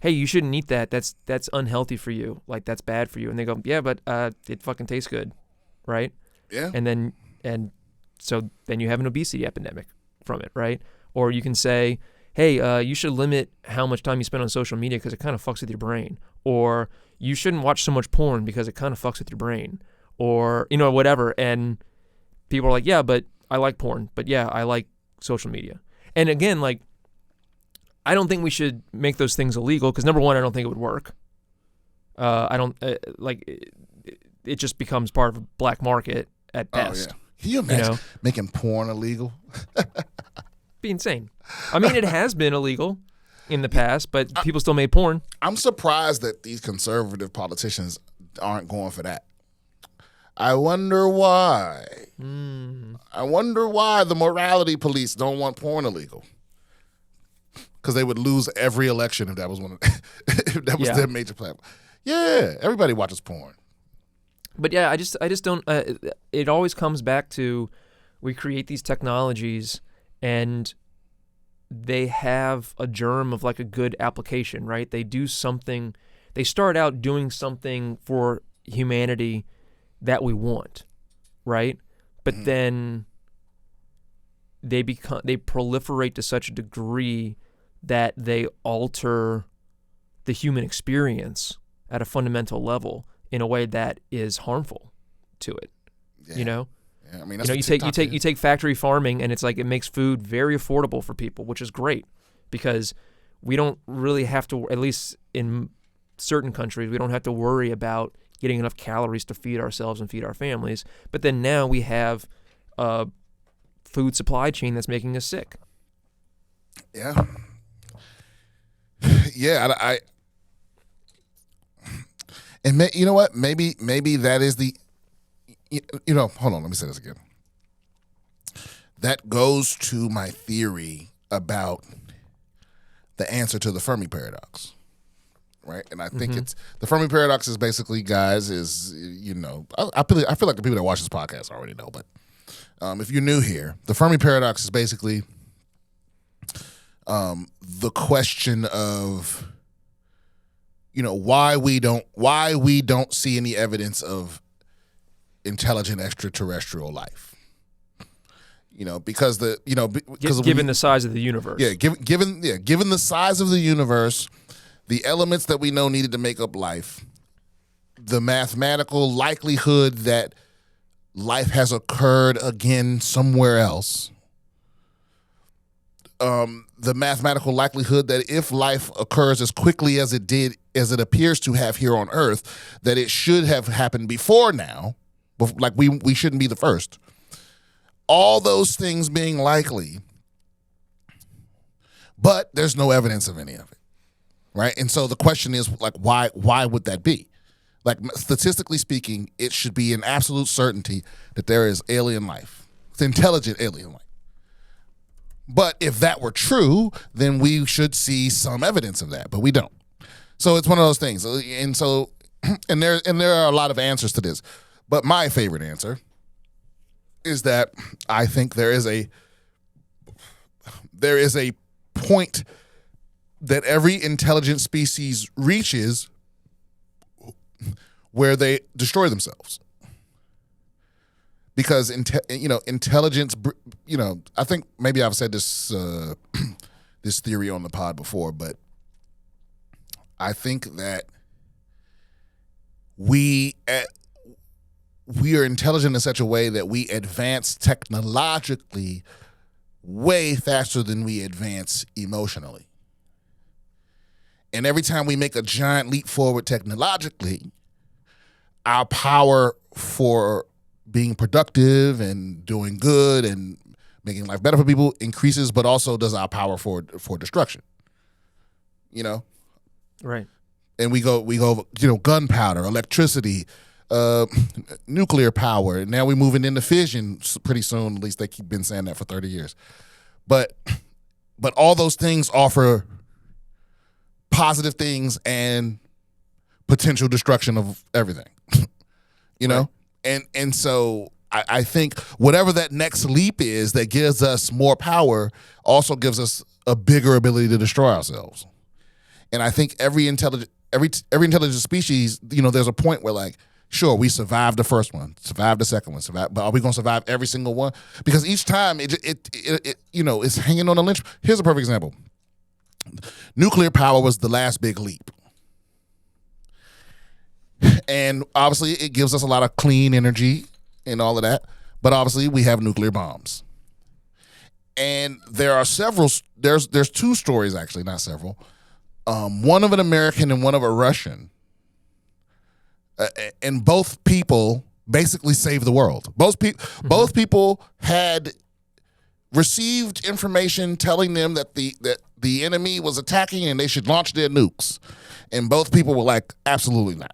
hey, you shouldn't eat that. That's unhealthy for you. Like, that's bad for you. And they go, yeah, but it fucking tastes good, right? Yeah. And so then you have an obesity epidemic from it, right? Or you can say, hey, you should limit how much time you spend on social media because it kind of fucks with your brain. Or you shouldn't watch so much porn because it kind of fucks with your brain. Or, whatever. And people are like, yeah, but I like porn. But yeah, I like social media. And again, like, I don't think we should make those things illegal because, number one, I don't think it would work. I don't it just becomes part of a black market at best. Oh, yeah. Can you imagine making porn illegal? Be insane. I mean, it has been illegal in the past, but people still made porn. I'm surprised that these conservative politicians aren't going for that. I wonder why. I wonder why the morality police don't want porn illegal. Because they would lose every election if that was their major platform. Yeah, everybody watches porn. But yeah, I just don't. It always comes back to, we create these technologies and they have a germ of like a good application, right? They do something. They start out doing something for humanity that we want, right? But then they proliferate to such a degree that they alter the human experience at a fundamental level in a way that is harmful to it. Yeah. Yeah, I mean, that's you take factory farming, and it's like it makes food very affordable for people, which is great because we don't really have to, at least in certain countries, we don't have to worry about getting enough calories to feed ourselves and feed our families. But then now we have a food supply chain that's making us sick. Yeah. Yeah, and you know what? Maybe that is the, hold on, let me say this again. That goes to my theory about the answer to the Fermi Paradox, right? And I think it's, the Fermi Paradox is basically, guys, I feel like the people that watch this podcast already know, but if you're new here, the Fermi Paradox is basically the question of, why we don't see any evidence of intelligent extraterrestrial life. Because given the size of the universe. Yeah, given the size of the universe, the elements that we know needed to make up life, the mathematical likelihood that life has occurred again somewhere else. The mathematical likelihood that if life occurs as quickly as it appears to have here on Earth, that it should have happened before now, like we shouldn't be the first. All those things being likely, but there's no evidence of any of it, right? And so the question is, like, why would that be? Like, statistically speaking, it should be an absolute certainty that there is alien life. It's intelligent alien life. But if that were true, then we should see some evidence of that, but we don't. So it's one of those things. And so, and there are a lot of answers to this. But my favorite answer is that I think there is a point that every intelligent species reaches where they destroy themselves. Because intelligence, I think maybe I've said this this theory on the pod before, but I think that we are intelligent in such a way that we advance technologically way faster than we advance emotionally. And every time we make a giant leap forward technologically, our power for being productive and doing good and making life better for people increases, but also does our power for destruction. Right. And we go, gunpowder, electricity, nuclear power, and now we're moving into fission pretty soon. At least they keep been saying that for 30 years. But all those things offer positive things and potential destruction of everything. Right. And so I think whatever that next leap is that gives us more power also gives us a bigger ability to destroy ourselves. And I think every intelligent species, there's a point where, like, sure, we survived the first one, survived the second one, but are we going to survive every single one? Because each time it's hanging on a lynch. Here's a perfect example. Nuclear power was the last big leap. And obviously it gives us a lot of clean energy and all of that. But obviously we have nuclear bombs. And there are there's two stories, actually, not several. One of an American and one of a Russian. And both people basically saved the world. Both people had received information telling them that the enemy was attacking and they should launch their nukes. And both people were like, absolutely not.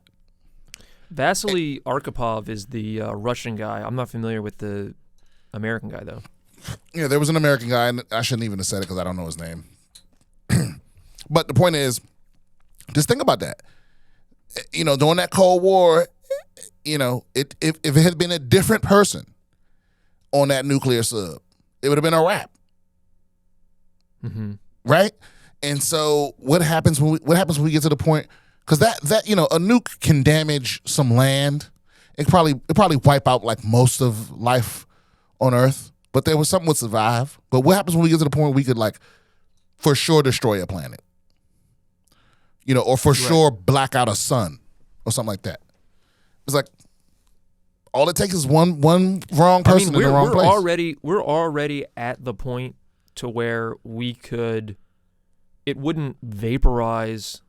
Vasily Arkhipov is the Russian guy. I'm not familiar with the American guy, though. Yeah, there was an American guy, and I shouldn't even have said it because I don't know his name. But the point is, just think about that. During that Cold War, if it had been a different person on that nuclear sub, it would have been a wrap. Mm-hmm. Right? And so what happens when we get to the point? Because that a nuke can damage some land. It probably wipe out like most of life on Earth. But there was something would survive. But what happens when we get to the point where we could, like, for sure destroy a planet? Or for sure black out a sun or something like that. It's like all it takes is one wrong person in the wrong place. We're already at the point to where it wouldn't vaporize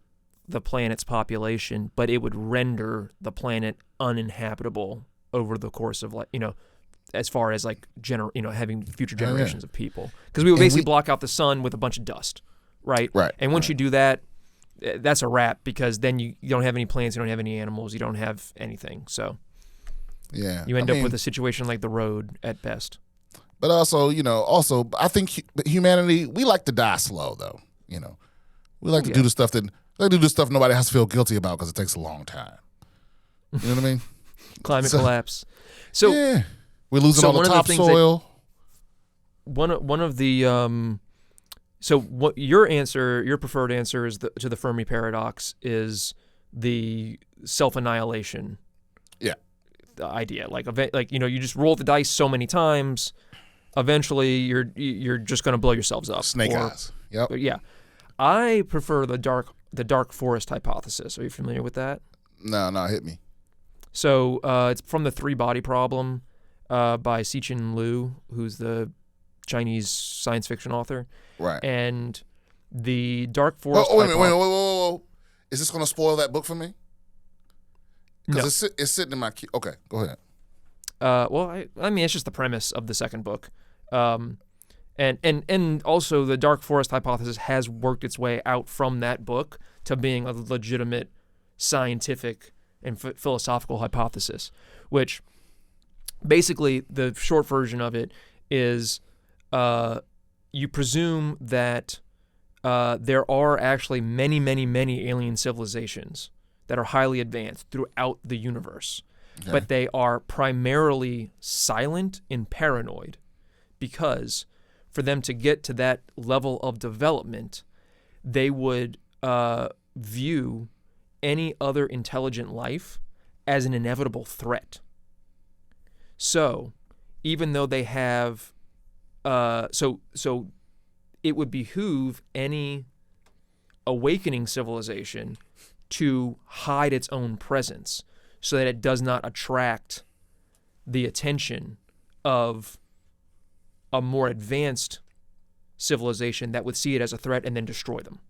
the planet's population, but it would render the planet uninhabitable over the course of, like, as far as, like, having future generations of people. Because we would basically block out the sun with a bunch of dust, right? Right. And once you do that, that's a wrap, because then you don't have any plants, you don't have any animals, you don't have anything. So yeah, you end up with a situation like the road at best. But also, I think humanity, we like to die slow, though. We like to do the stuff nobody has to feel guilty about because it takes a long time. You know what I mean? Climate collapse. So yeah, we're losing all the topsoil. One of the so what your preferred answer is to the Fermi Paradox is the self-annihilation. Yeah. The idea, like you just roll the dice so many times, eventually you're just going to blow yourselves up. Snake eyes. Yep. Yeah. I prefer the dark forest hypothesis. Are you familiar with that? No, hit me. So it's from The Three Body Problem by Cixin Liu, who's the Chinese science fiction author. Right. And the Dark Forest. Wait a minute. Whoa. Is this going to spoil that book for me? Because it's sitting in my queue. Okay, go ahead. Well, I mean, it's just the premise of the second book. And also the Dark Forest hypothesis has worked its way out from that book to being a legitimate scientific and philosophical hypothesis, which basically the short version of it is you presume that there are actually many, many, many alien civilizations that are highly advanced throughout the universe, but they are primarily silent and paranoid because for them to get to that level of development, they would view any other intelligent life as an inevitable threat. So, even though they have, so it would behoove any awakening civilization to hide its own presence so that it does not attract the attention of a more advanced civilization that would see it as a threat and then destroy them.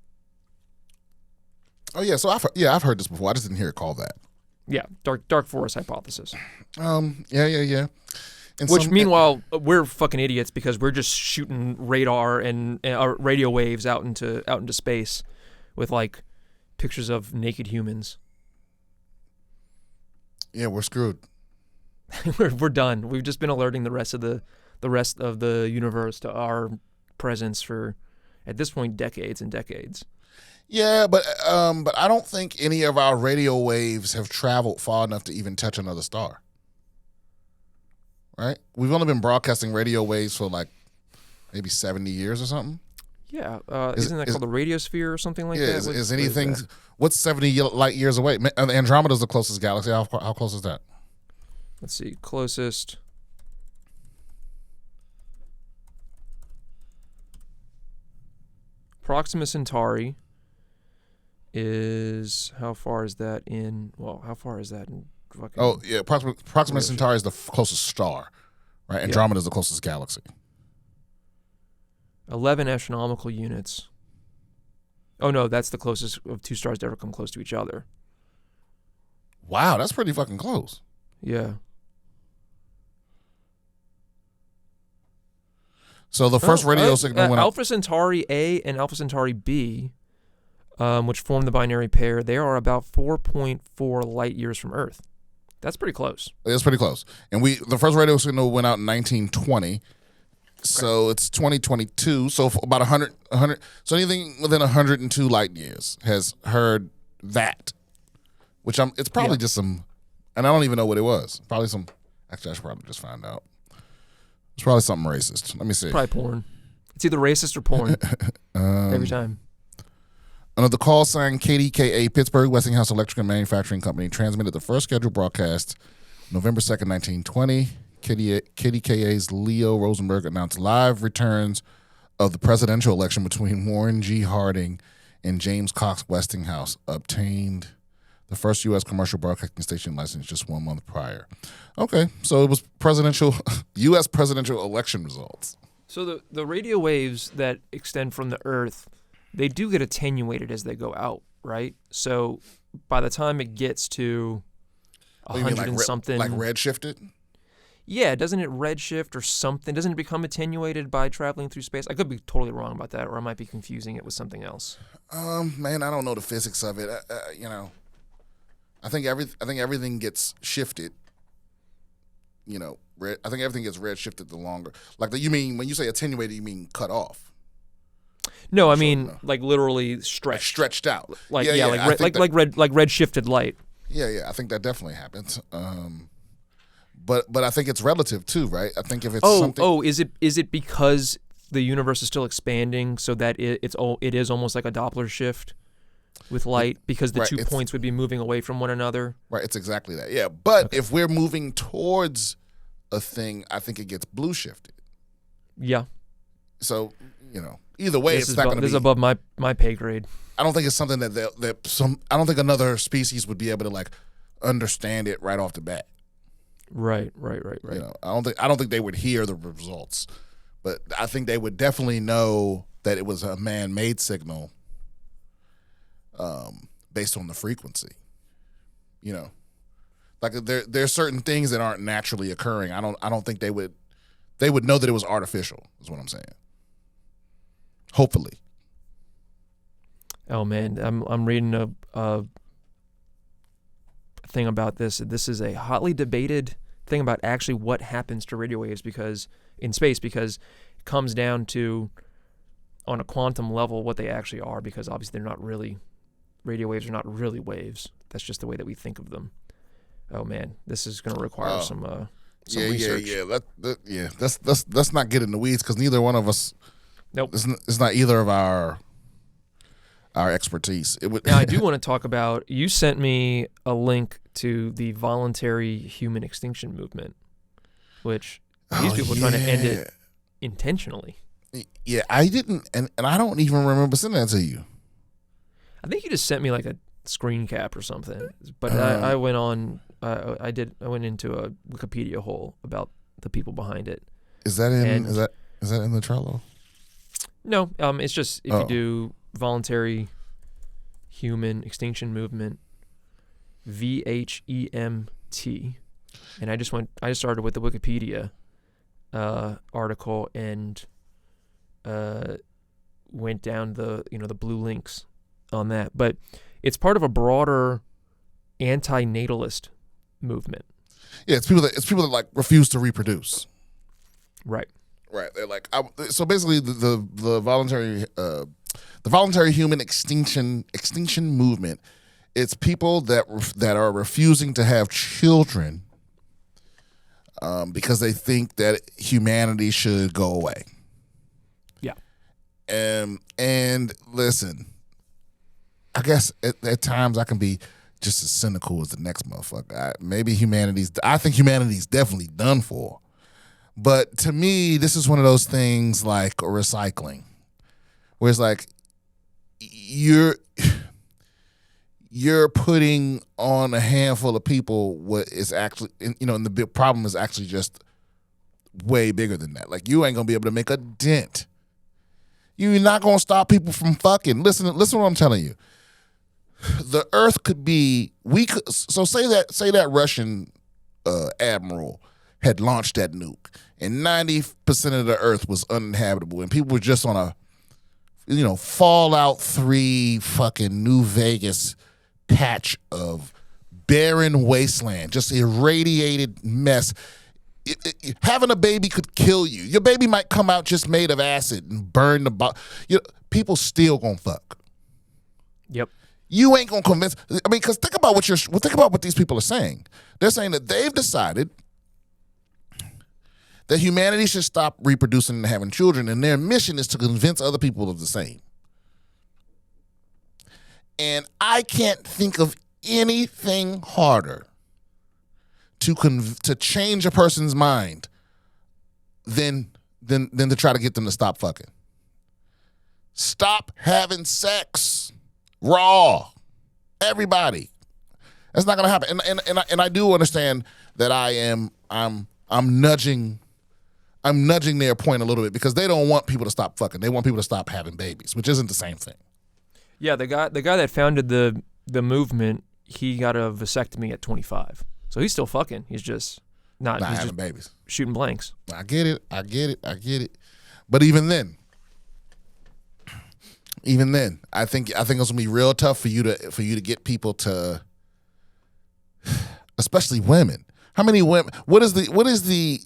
Oh yeah, so I've heard this before. I just didn't hear it called that. Yeah, dark forest hypothesis. Yeah. And which meanwhile we're fucking idiots because we're just shooting radar and radio waves out into space with like pictures of naked humans. Yeah, we're screwed. we're done. We've just been alerting the rest of the universe to our presence for, at this point, decades and decades. Yeah, but I don't think any of our radio waves have traveled far enough to even touch another star. Right? We've only been broadcasting radio waves for like maybe 70 years or something. Yeah, isn't that called the radiosphere or something like that? Is anything? What's 70 light years away? Andromeda's the closest galaxy. How close is that? Let's see, closest. Proxima Centauri is, how far is that in fucking... Oh, yeah, Proxima Centauri is the closest star, right? Andromeda is the closest galaxy. 11 astronomical units. Oh, no, that's the closest of two stars to ever come close to each other. Wow, that's pretty fucking close. Yeah. So the first radio signal went Alpha Centauri A and Alpha Centauri B, which form the binary pair, they are about 4.4 light years from Earth. That's pretty close. It's pretty close. And the first radio signal went out in 1920. So it's 2022. So for about 100. So anything within 102 light years has heard that, which it's probably just some, and I don't even know what it was. Probably some. Actually, I should probably just find out. It's probably something racist. Let me see. Probably porn. It's either racist or porn. Every time. Under the call sign KDKA, Pittsburgh Westinghouse Electric and Manufacturing Company transmitted the first scheduled broadcast November 2nd, 1920. KDKA's Leo Rosenberg announced live returns of the presidential election between Warren G. Harding and James Cox Westinghouse, obtained the first U.S. commercial broadcasting station license just 1 month prior. Okay, so it was U.S. presidential election results. So the radio waves that extend from the Earth, they do get attenuated as they go out, right? So by the time it gets to 100 and something... Like redshifted? Yeah, doesn't it redshift or something? Doesn't it become attenuated by traveling through space? I could be totally wrong about that, or I might be confusing it with something else. Man, I don't know the physics of it. I think everything gets shifted. I think everything gets redshifted the longer. Like you mean when you say attenuated, you mean cut off? No, I mean like literally stretched. Like stretched out. Like red shifted light. Yeah, I think that definitely happens. But I think it's relative too, right? I think if it's something. Is it because the universe is still expanding, so that it is almost like a Doppler shift with light, because the 2 points would be moving away from one another? Right, it's exactly that. Yeah, but if we're moving towards a thing, I think it gets blue shifted. Yeah. So either way, it's not going to be. This is above my pay grade. I don't think it's something that I don't think another species would be able to like. understand it right off the bat. Right. You know, I don't think they would hear the results, but I think they would definitely know that it was a man-made signal, based on the frequency. You know, like there's certain things that aren't naturally occurring. I don't think they would know that it was artificial. Is what I'm saying. Hopefully. Oh man, I'm reading a thing about this. This is a hotly debated thing about actually what happens to radio waves in space, because it comes down to, on a quantum level, what they actually are, because obviously radio waves are not really waves. That's just the way that we think of them. Oh man, this is going to require some research. Yeah. Let's not get in the weeds, because neither one of us. Nope. It's not either of our expertise. Now, I do want to talk about, you sent me a link to the voluntary human extinction movement, which these people are trying to end it intentionally. Yeah, I didn't, and I don't even remember sending that to you. I think you just sent me like a screen cap or something. But I went on, I went into a Wikipedia hole about the people behind it. Is that in is that in the Trello? No, it's just if you do voluntary human extinction movement, VHEMT, and I just started with the Wikipedia article and went down the blue links on that. But it's part of a broader anti-natalist movement. Yeah, it's people that like refuse to reproduce. Right. They're like, so basically the voluntary human extinction movement. It's people that are refusing to have children because they think that humanity should go away. Yeah. And listen, I guess at times I can be just as cynical as the next motherfucker. I think humanity's definitely done for. But to me, this is one of those things like recycling, where it's like you're putting on a handful of people what is actually, and the big problem is actually just way bigger than that. Like, you ain't gonna be able to make a dent. You're not gonna stop people from fucking. Listen to what I'm telling you. The Earth could be. So say that Russian admiral had launched that nuke, and 90% of the Earth was uninhabitable, and people were just on a, Fallout 3 fucking New Vegas patch of barren wasteland, just irradiated mess. Having a baby could kill you. Your baby might come out just made of acid and burn the body. People still gonna fuck. Yep. You ain't gonna convince. Because think about what these people are saying. They're saying that they've decided that humanity should stop reproducing and having children, and their mission is to convince other people of the same. And I can't think of anything harder to change a person's mind than to try to get them to stop fucking. Stop having sex. Raw. Everybody. That's not gonna happen. And I do understand that I'm nudging their point a little bit, because they don't want people to stop fucking. They want people to stop having babies, which isn't the same thing. Yeah, the guy that founded the movement, he got a vasectomy at 25. So he's still fucking. He's just not having just babies. Shooting blanks. I get it. But even then, I think it's gonna be real tough for you to get people to, especially women. How many women? What is the?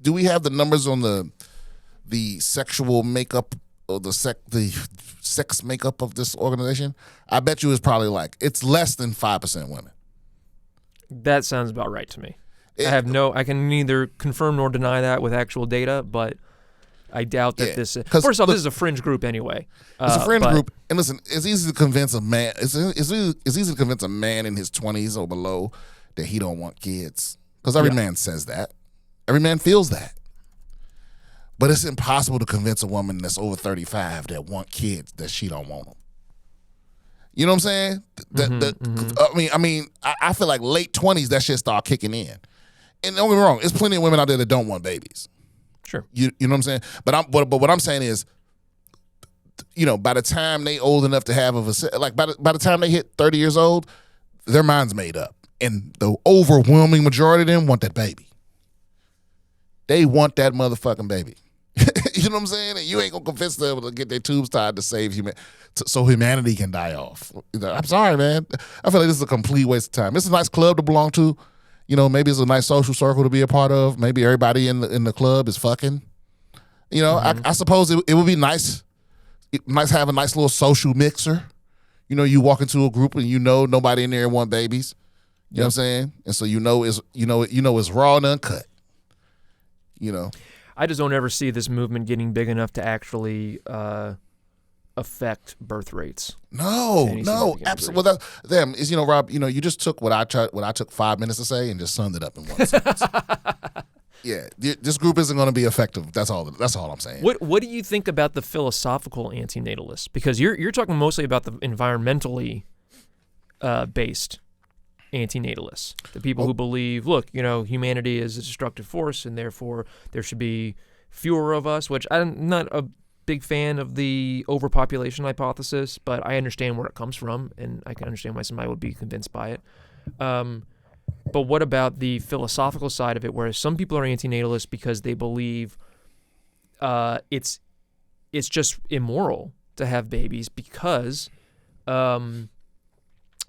Do we have the numbers on the sexual makeup or the sex makeup of this organization? I bet you it's less than 5% women. That sounds about right to me. I can neither confirm nor deny that with actual data, but I doubt that this. First off, this is a fringe group anyway. It's a fringe group, and listen, it's easy to convince a man. It's easy to convince a man in his 20s or below that he don't want kids, because every man says that. Every man feels that. But it's impossible to convince a woman that's over 35 that want kids that she don't want them. You know what I'm saying? I feel like late 20s that shit start kicking in. And don't get me wrong, there's plenty of women out there that don't want babies. Sure. You know what I'm saying? But what I'm saying is, by the time they old enough to have by the time they hit 30 years old, their mind's made up. And the overwhelming majority of them want that baby. They want that motherfucking baby. You know what I'm saying? And you ain't gonna convince them to get their tubes tied to save so humanity can die off. I'm sorry, man. I feel like this is a complete waste of time. It's a nice club to belong to. Maybe it's a nice social circle to be a part of. Maybe everybody in the club is fucking. I suppose it would be nice. Have a nice little social mixer. You walk into a group and nobody in there want babies. You know what I'm saying? And so it's raw and uncut. I just don't ever see this movement getting big enough to actually affect birth rates. No, absolutely. Well, Rob, you just took what I took 5 minutes to say and just summed it up in one sentence. Yeah, this group isn't going to be effective. That's all I'm saying. What do you think about the philosophical anti-natalists? Because you're talking mostly about the environmentally based anti-natalists, the people who believe, look, humanity is a destructive force, and therefore there should be fewer of us. Which I'm not a big fan of the overpopulation hypothesis, but I understand where it comes from, and I can understand why somebody would be convinced by it. But what about the philosophical side of it, where some people are anti-natalist because they believe it's just immoral to have babies because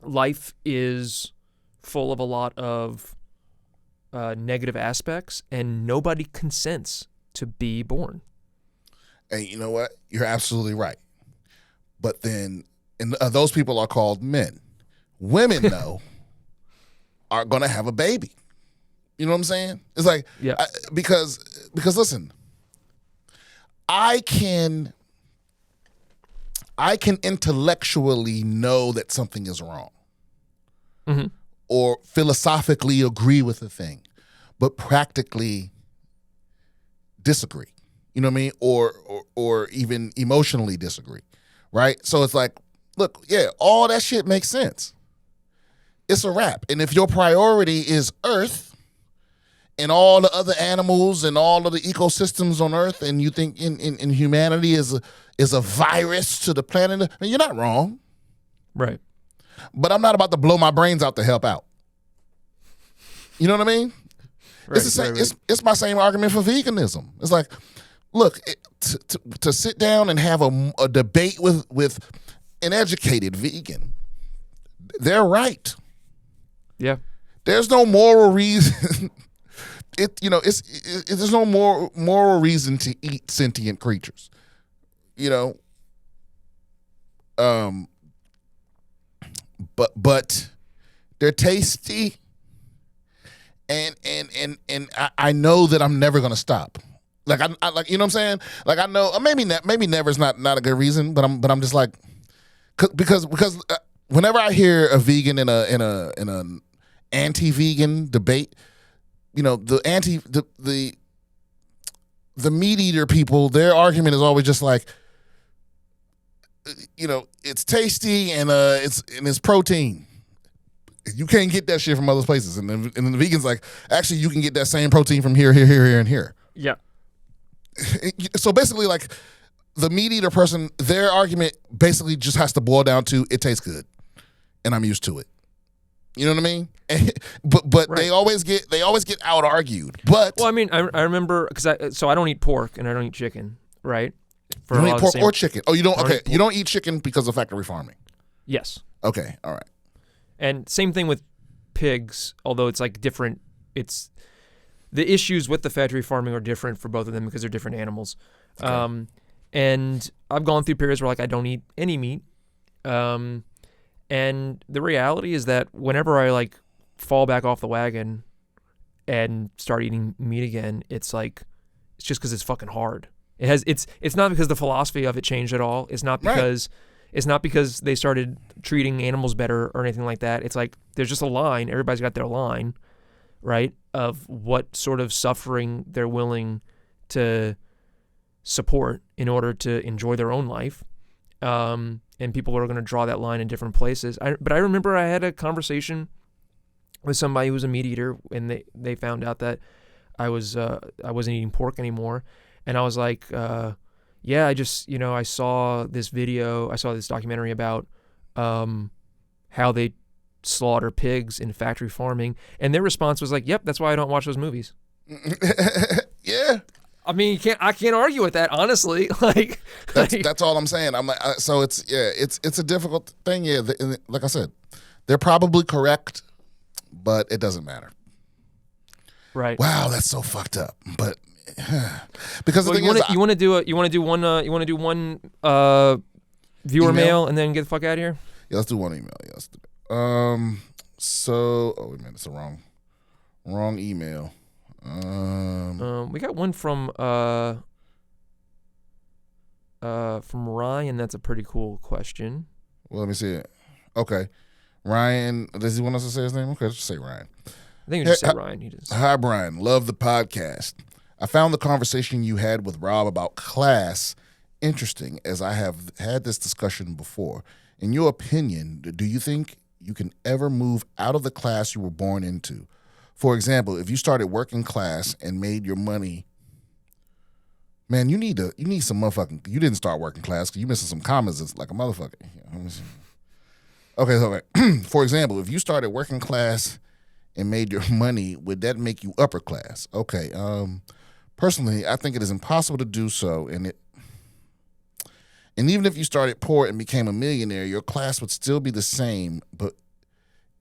life is full of a lot of negative aspects, and nobody consents to be born. And you know what? You're absolutely right. But then, those people are called men. Women, though, are going to have a baby. You know what I'm saying? It's like, because listen, I can intellectually know that something is wrong. Mm-hmm. Or philosophically agree with a thing, but practically disagree. You know what I mean? Or even emotionally disagree, right? So it's like, look, all that shit makes sense. It's a wrap. And if your priority is Earth and all the other animals and all of the ecosystems on Earth, and you think in humanity is a virus to the planet, you're not wrong. Right. But I'm not about to blow my brains out to help out. You know what I mean? Right, it's the same. Right. It's my same argument for veganism. It's like, look, to sit down and have a debate with an educated vegan, they're right. Yeah. There's no moral reason. There's no moral reason to eat sentient creatures. But they're tasty, and I know that I'm never gonna stop. Like I like, you know what I'm saying? Like I know maybe never is not a good reason, but I'm just like, because whenever I hear a vegan in an anti-vegan debate, the meat eater people, their argument is always just like, it's tasty and it's protein. You can't get that shit from other places, and the vegan's like, actually, you can get that same protein from here, and here. Yeah. So basically, like, the meat eater person, their argument basically just has to boil down to it tastes good, and I'm used to it. You know what I mean? But right. they always get out argued. But well, I mean, I remember because I don't eat pork and I don't eat chicken, right? You don't eat pork or chicken. Oh, you don't? Okay, you don't eat chicken because of factory farming. Yes. Okay. All right. And same thing with pigs, although it's like different. It's the issues with the factory farming are different for both of them because they're different animals. Okay. And I've gone through periods where like I don't eat any meat. And the reality is that whenever I like fall back off the wagon and start eating meat again, it's like it's just because it's fucking hard. It's not because the philosophy of it changed at all. It's not because they started treating animals better or anything like that. It's like there's just a line. Everybody's got their line, right, of what sort of suffering they're willing to support in order to enjoy their own life. and people are going to draw that line in different places. But I remember I had a conversation with somebody who was a meat eater, and they found out that I wasn't eating pork anymore, and I was like, yeah, I just, I saw this documentary about how they slaughter pigs in factory farming, and their response was like, yep, that's why I don't watch those movies. Yeah. I mean, I can't argue with that, honestly. That's all I'm saying. I'm like, so it's a difficult thing. Yeah, like I said, they're probably correct, but it doesn't matter. Right. Wow, that's so fucked up. But because the thing you want to do one viewer email? mail and then get the fuck out of here. Yeah, let's do one email. Yeah, let's do it. So, wait a minute, it's the wrong email. We got one from Ryan. That's a pretty cool question. Well, let me see it. Okay, Ryan. Does he want us to say his name? Okay, let's just say Ryan. I think you just say Ryan. He just. Hi, Brian. Love the podcast. I found the conversation you had with Rob about class interesting, as I have had this discussion before. In your opinion, do you think you can ever move out of the class you were born into? For example, if you started working class and made your money, man, you need some motherfucking. You didn't start working class because you missing some commas. It's like a motherfucker. Okay, so for example, if you started working class and made your money, would that make you upper class? Okay. Personally, I think it is impossible to do so, and even if you started poor and became a millionaire, your class would still be the same, but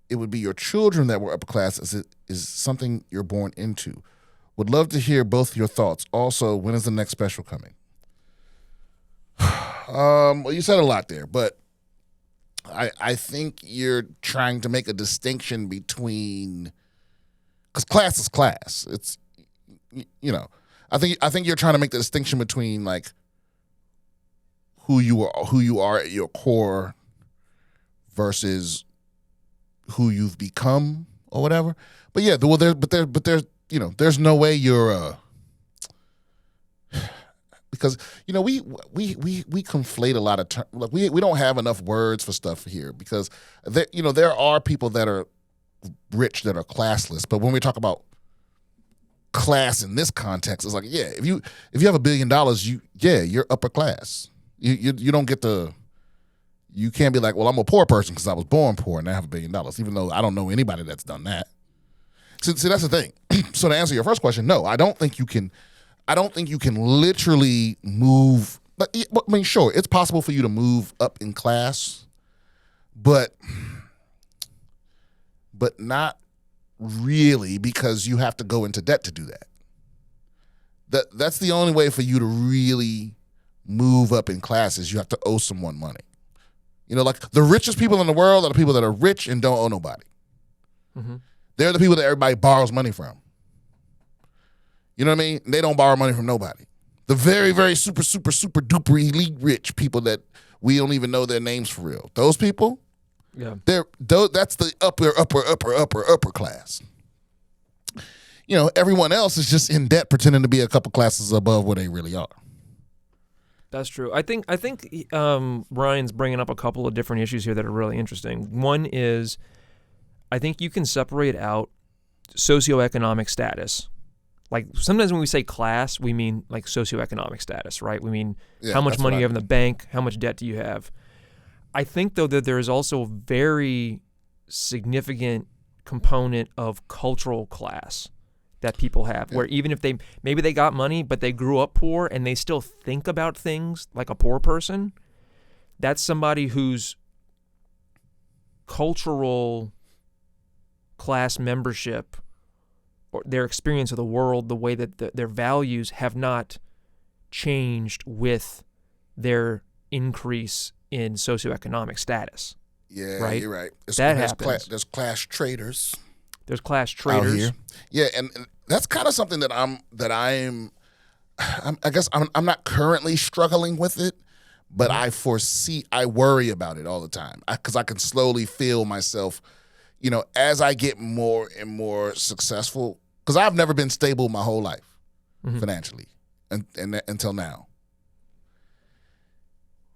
it would be your children that were upper class, as it is something you're born into. Would love to hear both your thoughts. Also, when is the next special coming? Well, you said a lot there, but I think you're trying to make a distinction between, because class is class. It's, I think you're trying to make the distinction between like who you are at your core versus who you've become or whatever. But yeah, there's no way you're because we conflate a lot of terms. Like we don't have enough words for stuff here, because there are people that are rich that are classless, but when we talk about class in this context, it's like, yeah, if you have $1 billion, you're upper class. You don't get the. You can't be like, well, I'm a poor person because I was born poor and I have $1 billion, even though I don't know anybody that's done that. See, that's the thing. So to answer your first question, no, I don't think you can literally move. But I mean, sure, it's possible for you to move up in class, but not really, because you have to go into debt to do that. That's the only way for you to really move up in class, is you have to owe someone money. Like the richest people in the world are the people that are rich and don't owe nobody. Mm-hmm. They're the people that everybody borrows money from. You know what I mean? They don't borrow money from nobody. The very, very super, super, super duper elite rich people that we don't even know their names for real. Those people, yeah, that's the upper class. Everyone else is just in debt, pretending to be a couple classes above where they really are. That's true. I think Ryan's bringing up a couple of different issues here that are really interesting. One is, I think you can separate out socioeconomic status. Like sometimes when we say class, we mean like socioeconomic status, right? We mean how much money you have in the bank, how much debt do you have. I think, though, that there is also a very significant component of cultural class that people have, where even if maybe they got money, but they grew up poor and they still think about things like a poor person, that's somebody whose cultural class membership or their experience of the world, the way that their values have not changed with their increase in socioeconomic status. Yeah, right? You're right. That happens. There's class traders. There's class traders out here. Yeah, and that's kind of something that I guess I'm not currently struggling with it, but I worry about it all the time, because I can slowly feel myself, as I get more and more successful, because I've never been stable my whole life financially and until now.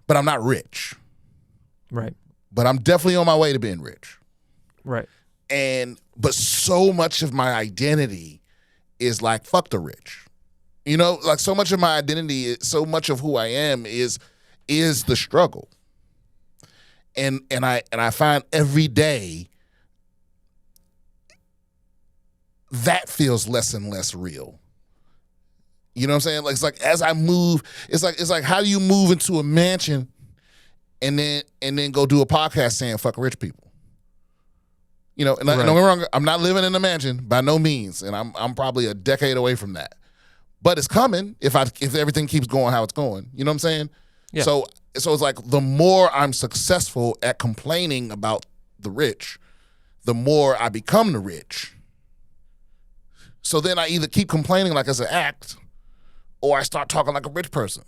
but I'm not rich. Right. But I'm definitely on my way to being rich. Right. But so much of my identity is like, fuck the rich. You know, like so much of my identity, so much of who I am is the struggle. And I find every day that feels less and less real. You know what I'm saying? Like it's like as I move, it's like how do you move into a mansion and then go do a podcast saying fuck rich people? You know, and don't get me wrong, I'm not living in a mansion by no means, and I'm probably a decade away from that. But it's coming if everything keeps going how it's going. You know what I'm saying? Yeah. So it's like the more I'm successful at complaining about the rich, the more I become the rich. So then I either keep complaining like it's an act, or I start talking like a rich person.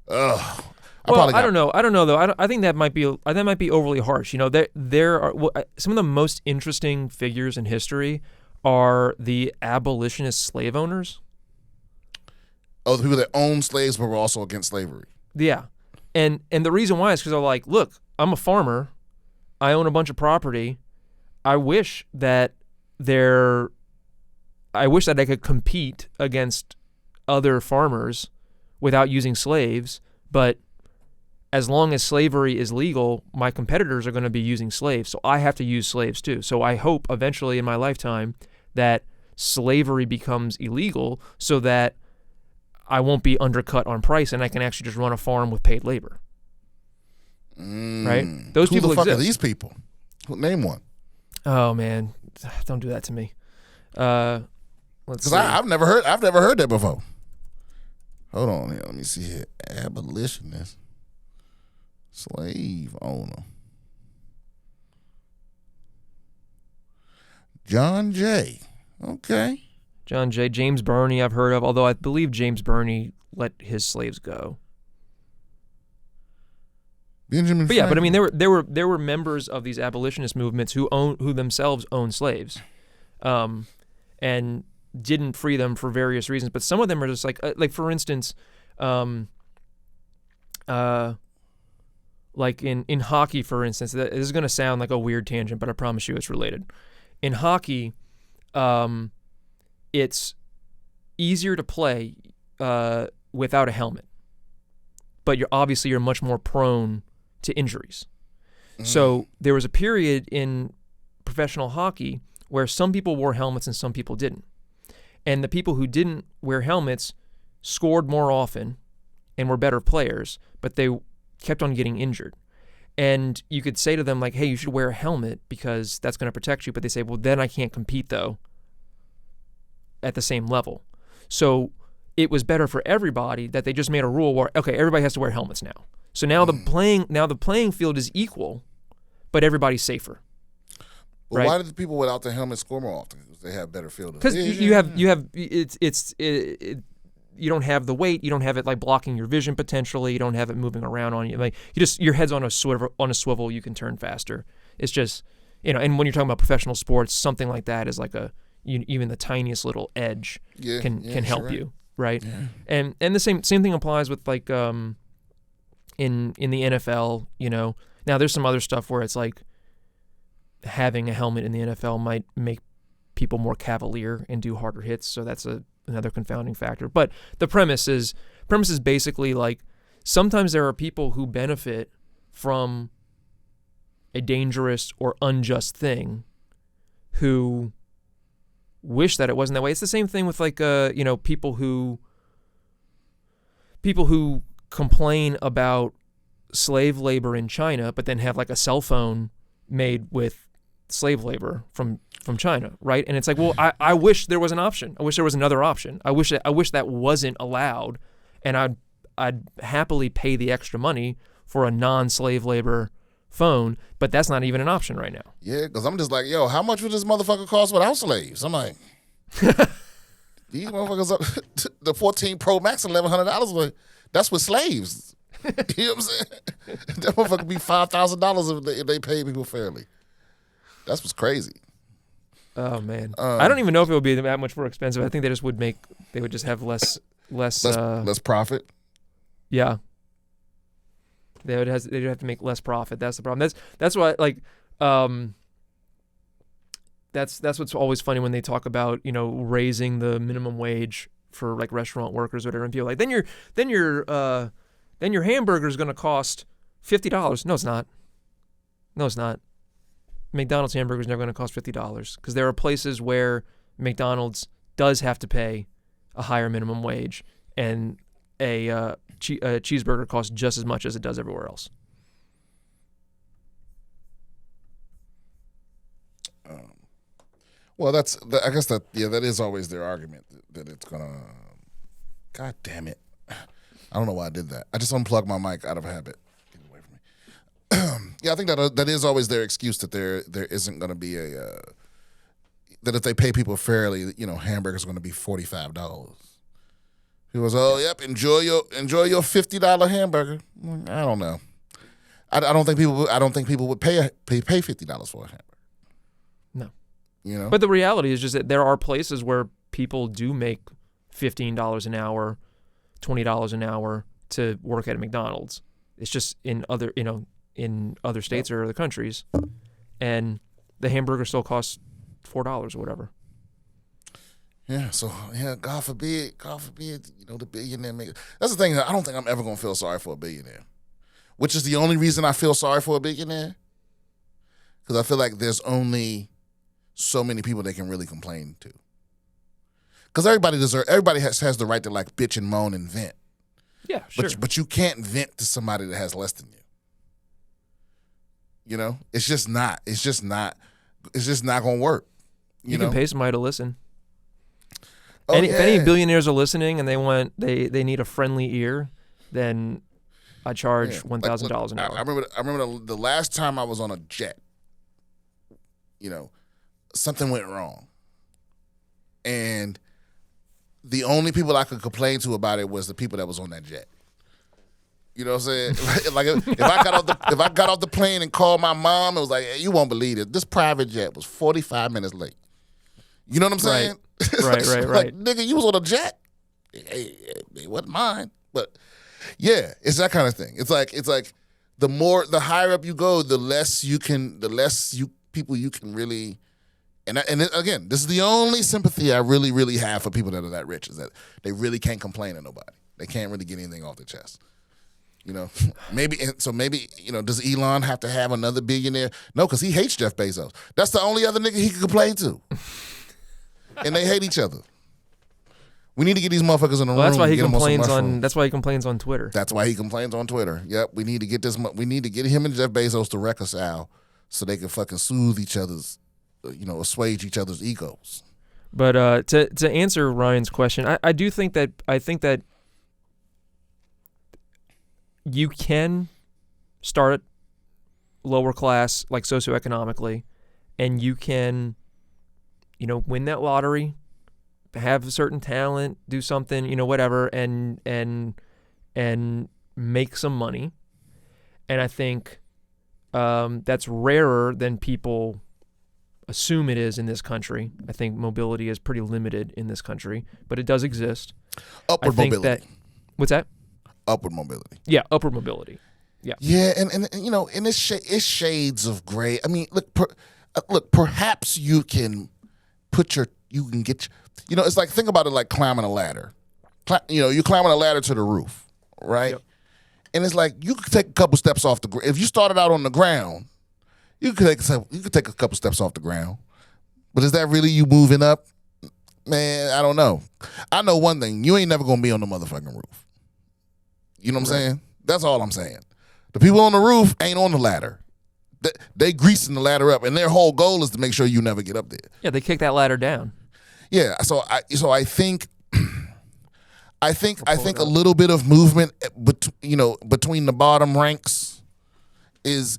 Ugh. Well, I don't know though. I think that might be overly harsh. You know, there are some of the most interesting figures in history are the abolitionist slave owners. Oh, the people that own slaves but were also against slavery. Yeah, and the reason why is because they're like, look, I'm a farmer, I own a bunch of property. I wish that I could compete against other farmers without using slaves, but as long as slavery is legal, my competitors are going to be using slaves, so I have to use slaves too. So I hope eventually in my lifetime that slavery becomes illegal so that I won't be undercut on price and I can actually just run a farm with paid labor. Right? Those people exist. Who the fuck are these people? Name one. Oh man, don't do that to me. Let's see. Because I've never heard that before. Hold on here. Let me see here. Abolitionist. Slave owner. John Jay. Okay. John Jay. James Burney I've heard of, although I believe James Burney let his slaves go. Benjamin But yeah, but I mean Franklin. there were members of these abolitionist movements who themselves owned slaves. And didn't free them for various reasons, but some of them are just like for instance, like in hockey, for instance, this is going to sound like a weird tangent, but I promise you it's related. In hockey, it's easier to play without a helmet, but you're much more prone to injuries. So there was a period in professional hockey where some people wore helmets and some people didn't. And the people who didn't wear helmets scored more often and were better players, but they kept on getting injured. And you could say to them, like, hey, you should wear a helmet because that's going to protect you. But they say, well, then I can't compete, though, at the same level. So it was better for everybody that they just made a rule where, okay, everybody has to wear helmets now. So now the playing field is equal, but everybody's safer. Well, right? why did the people without the helmet score more often? Because they have better field of Because vision. you don't have the weight, you don't have it like blocking your vision potentially, you don't have it moving around on you. Like your head's on a swivel, you can turn faster. It's just, and when you're talking about professional sports, something like that is like even the tiniest little edge can help you, right? Yeah. And the same thing applies with like in the NFL. Now there's some other stuff where it's like having a helmet in the NFL might make people more cavalier and do harder hits, so that's another confounding factor. But the premise is basically like sometimes there are people who benefit from a dangerous or unjust thing who wish that it wasn't that way. It's the same thing with like people who complain about slave labor in China but then have like a cell phone made with slave labor from China, right? And it's like, well, I wish there was an option. I wish there was another option. I wish that wasn't allowed, and I'd happily pay the extra money for a non-slave labor phone, but that's not even an option right now. Yeah, because I'm just like, yo, how much would this motherfucker cost without slaves? I'm like, these motherfuckers, the 14 Pro Max, $1,100, that's with slaves. You know what I'm saying? That motherfucker be $5,000 if they pay people fairly. That's what's crazy. Oh man, I don't even know if it would be that much more expensive. I think they would just have less profit. Yeah, They'd have to make less profit. That's the problem. That's why that's what's always funny when they talk about raising the minimum wage for like restaurant workers or whatever, and people are like then your hamburger is going to cost $50. No, it's not. No, it's not. McDonald's hamburger is never going to cost $50 because there are places where McDonald's does have to pay a higher minimum wage, and a cheeseburger costs just as much as it does everywhere else. Well, I guess that is always their argument that it's gonna. God damn it! I don't know why I did that. I just unplugged my mic out of habit. Get it away from me. Yeah, I think that is always their excuse that there isn't going to be that if they pay people fairly, hamburgers are going to be $45. He was, yep, enjoy your $50 hamburger. I don't know. I don't think people would pay $50 for a hamburger. No. But the reality is just that there are places where people do make $15 an hour, $20 an hour to work at a McDonald's. It's just in other states or other countries, and the hamburger still costs $4 or whatever. Yeah. So God forbid, the billionaire make. That's the thing. I don't think I'm ever gonna feel sorry for a billionaire, which is the only reason I feel sorry for a billionaire, because I feel like there's only so many people they can really complain to. Because everybody has the right to like bitch and moan and vent. Yeah, sure. But you can't vent to somebody that has less than you. It's just not gonna work. You can pay somebody to listen. If any billionaires are listening and they need a friendly ear, then I charge $1,000 an hour. I remember the last time I was on a jet. Something went wrong, and the only people I could complain to about it was the people that was on that jet. You know what I'm saying? Like if I got off the plane and called my mom, it was like, hey, you won't believe it. This private jet was 45 minutes late. You know what I'm saying? Right. Like, nigga, you was on a jet. It wasn't mine. But yeah, it's that kind of thing. It's like the higher up you go, the less people you can really. And again, this is the only sympathy I really, really have for people that are that rich, is that they really can't complain to nobody. They can't really get anything off their chest. Maybe does Elon have to have another billionaire? No, because he hates Jeff Bezos. That's the only other nigga he can complain to. And they hate each other. We need to get these motherfuckers in the room. That's why he complains on. That's why he complains on Twitter. That's why he complains on Twitter. Yep, we need to get this. We need to get him and Jeff Bezos to reconcile, so they can fucking soothe each other's. Assuage each other's egos. But to answer Ryan's question, I think that you can start lower class, like socioeconomically, and you can, win that lottery, have a certain talent, do something, whatever, and make some money. And I think that's rarer than people assume it is in this country. I think mobility is pretty limited in this country, but it does exist. Upward mobility. What's that? Upward mobility. Yeah, upward mobility. Yeah. Yeah, and it's shades of gray. I mean, look, perhaps you can get. It's like, think about it like climbing a ladder. You're climbing a ladder to the roof, right? Yep. And it's like you could take a couple steps off the ground. If you started out on the ground, you could take a couple steps off the ground, but is that really you moving up? Man, I don't know. I know one thing: you ain't never gonna be on the motherfucking roof. You know what I'm saying? That's all I'm saying. The people on the roof ain't on the ladder. They greasing the ladder up, and their whole goal is to make sure you never get up there. Yeah, they kick that ladder down. Yeah, so I think a little bit of movement, between the bottom ranks, is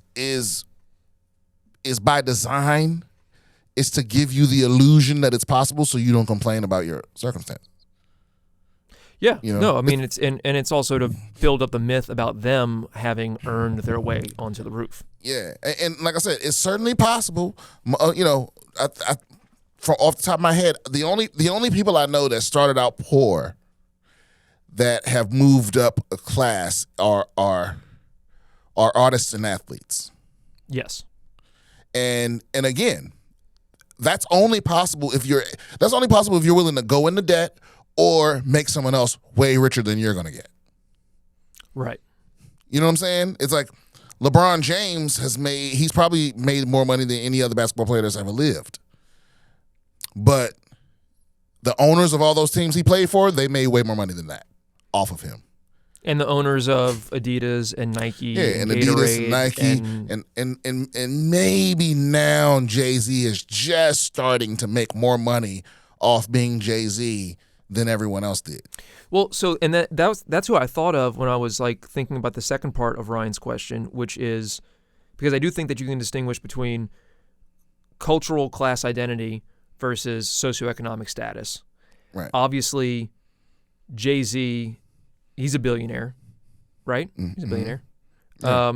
by design. Is to give you the illusion that it's possible, so you don't complain about your circumstances. Yeah, no, I mean it's also to build up the myth about them having earned their way onto the roof. Yeah, and like I said, it's certainly possible. From off the top of my head, the only people I know that started out poor that have moved up a class are are artists and athletes. Yes. And again, that's only possible if you're willing to go into debt or make someone else way richer than you're going to get. Right. You know what I'm saying? It's like LeBron James he's probably made more money than any other basketball player that's ever lived. But the owners of all those teams he played for, they made way more money than that off of him. And the owners of Adidas and Nike, and Gatorade, Adidas and Nike, and maybe now Jay-Z is just starting to make more money off being Jay-Z than everyone else did. Well, so and that's who I thought of when I was like thinking about the second part of Ryan's question, which is because I do think that you can distinguish between cultural class identity versus socioeconomic status. Right. Obviously, Jay-Z, he's a billionaire, right? Mm-hmm. He's a billionaire. Yeah.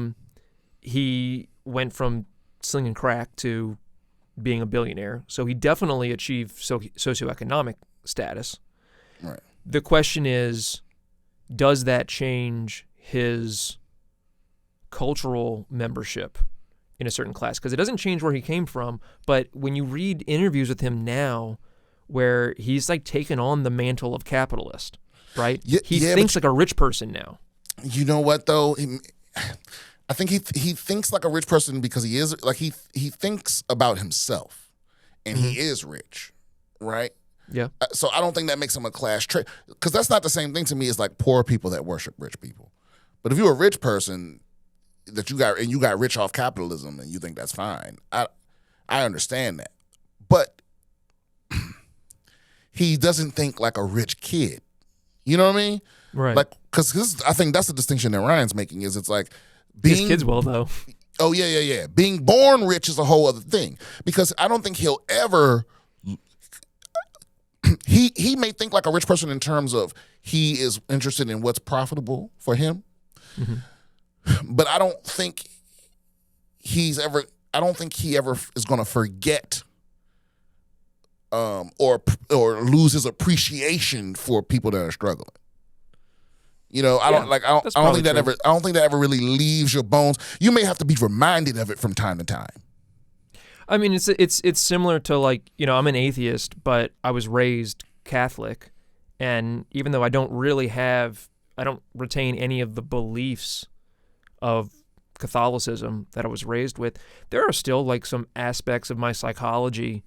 He went from slinging crack to being a billionaire, so he definitely achieved socioeconomic status. Right. The question is, does that change his cultural membership in a certain class? Because it doesn't change where he came from, but when you read interviews with him now where he's like taken on the mantle of capitalist, right? He thinks like a rich person now. You know what though? I think he thinks like a rich person because he is like he thinks about himself, and he is rich, right? Yeah. So I don't think that makes him a class trait, because that's not the same thing to me as like poor people that worship rich people. But if you're a rich person that you got rich off capitalism and you think that's fine, I understand that. But he doesn't think like a rich kid. You know what I mean? Right. Like, because I think that's the distinction that Ryan's making is it's like being his kids will though. Oh yeah. Being born rich is a whole other thing, because I don't think he'll ever. He may think like a rich person in terms of he is interested in what's profitable for him, but I don't think he ever is going to forget or lose his appreciation for people that are struggling. You know, I don't think that ever really leaves your bones. You may have to be reminded of it from time to time. I mean, it's similar to like, you know, I'm an atheist, but I was raised Catholic, and even though I don't retain any of the beliefs of Catholicism that I was raised with, there are still like some aspects of my psychology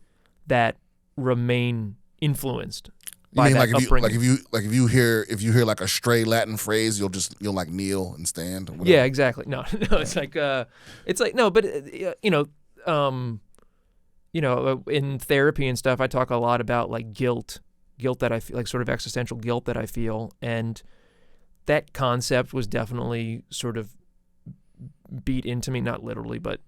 that remain influenced by that upbringing. If you hear like a stray Latin phrase, you'll like kneel and stand or whatever. Yeah, exactly. No, it's like no, but in therapy and stuff, I talk a lot about like guilt that I feel, like sort of existential guilt that I feel, and that concept was definitely sort of beat into me, not literally, but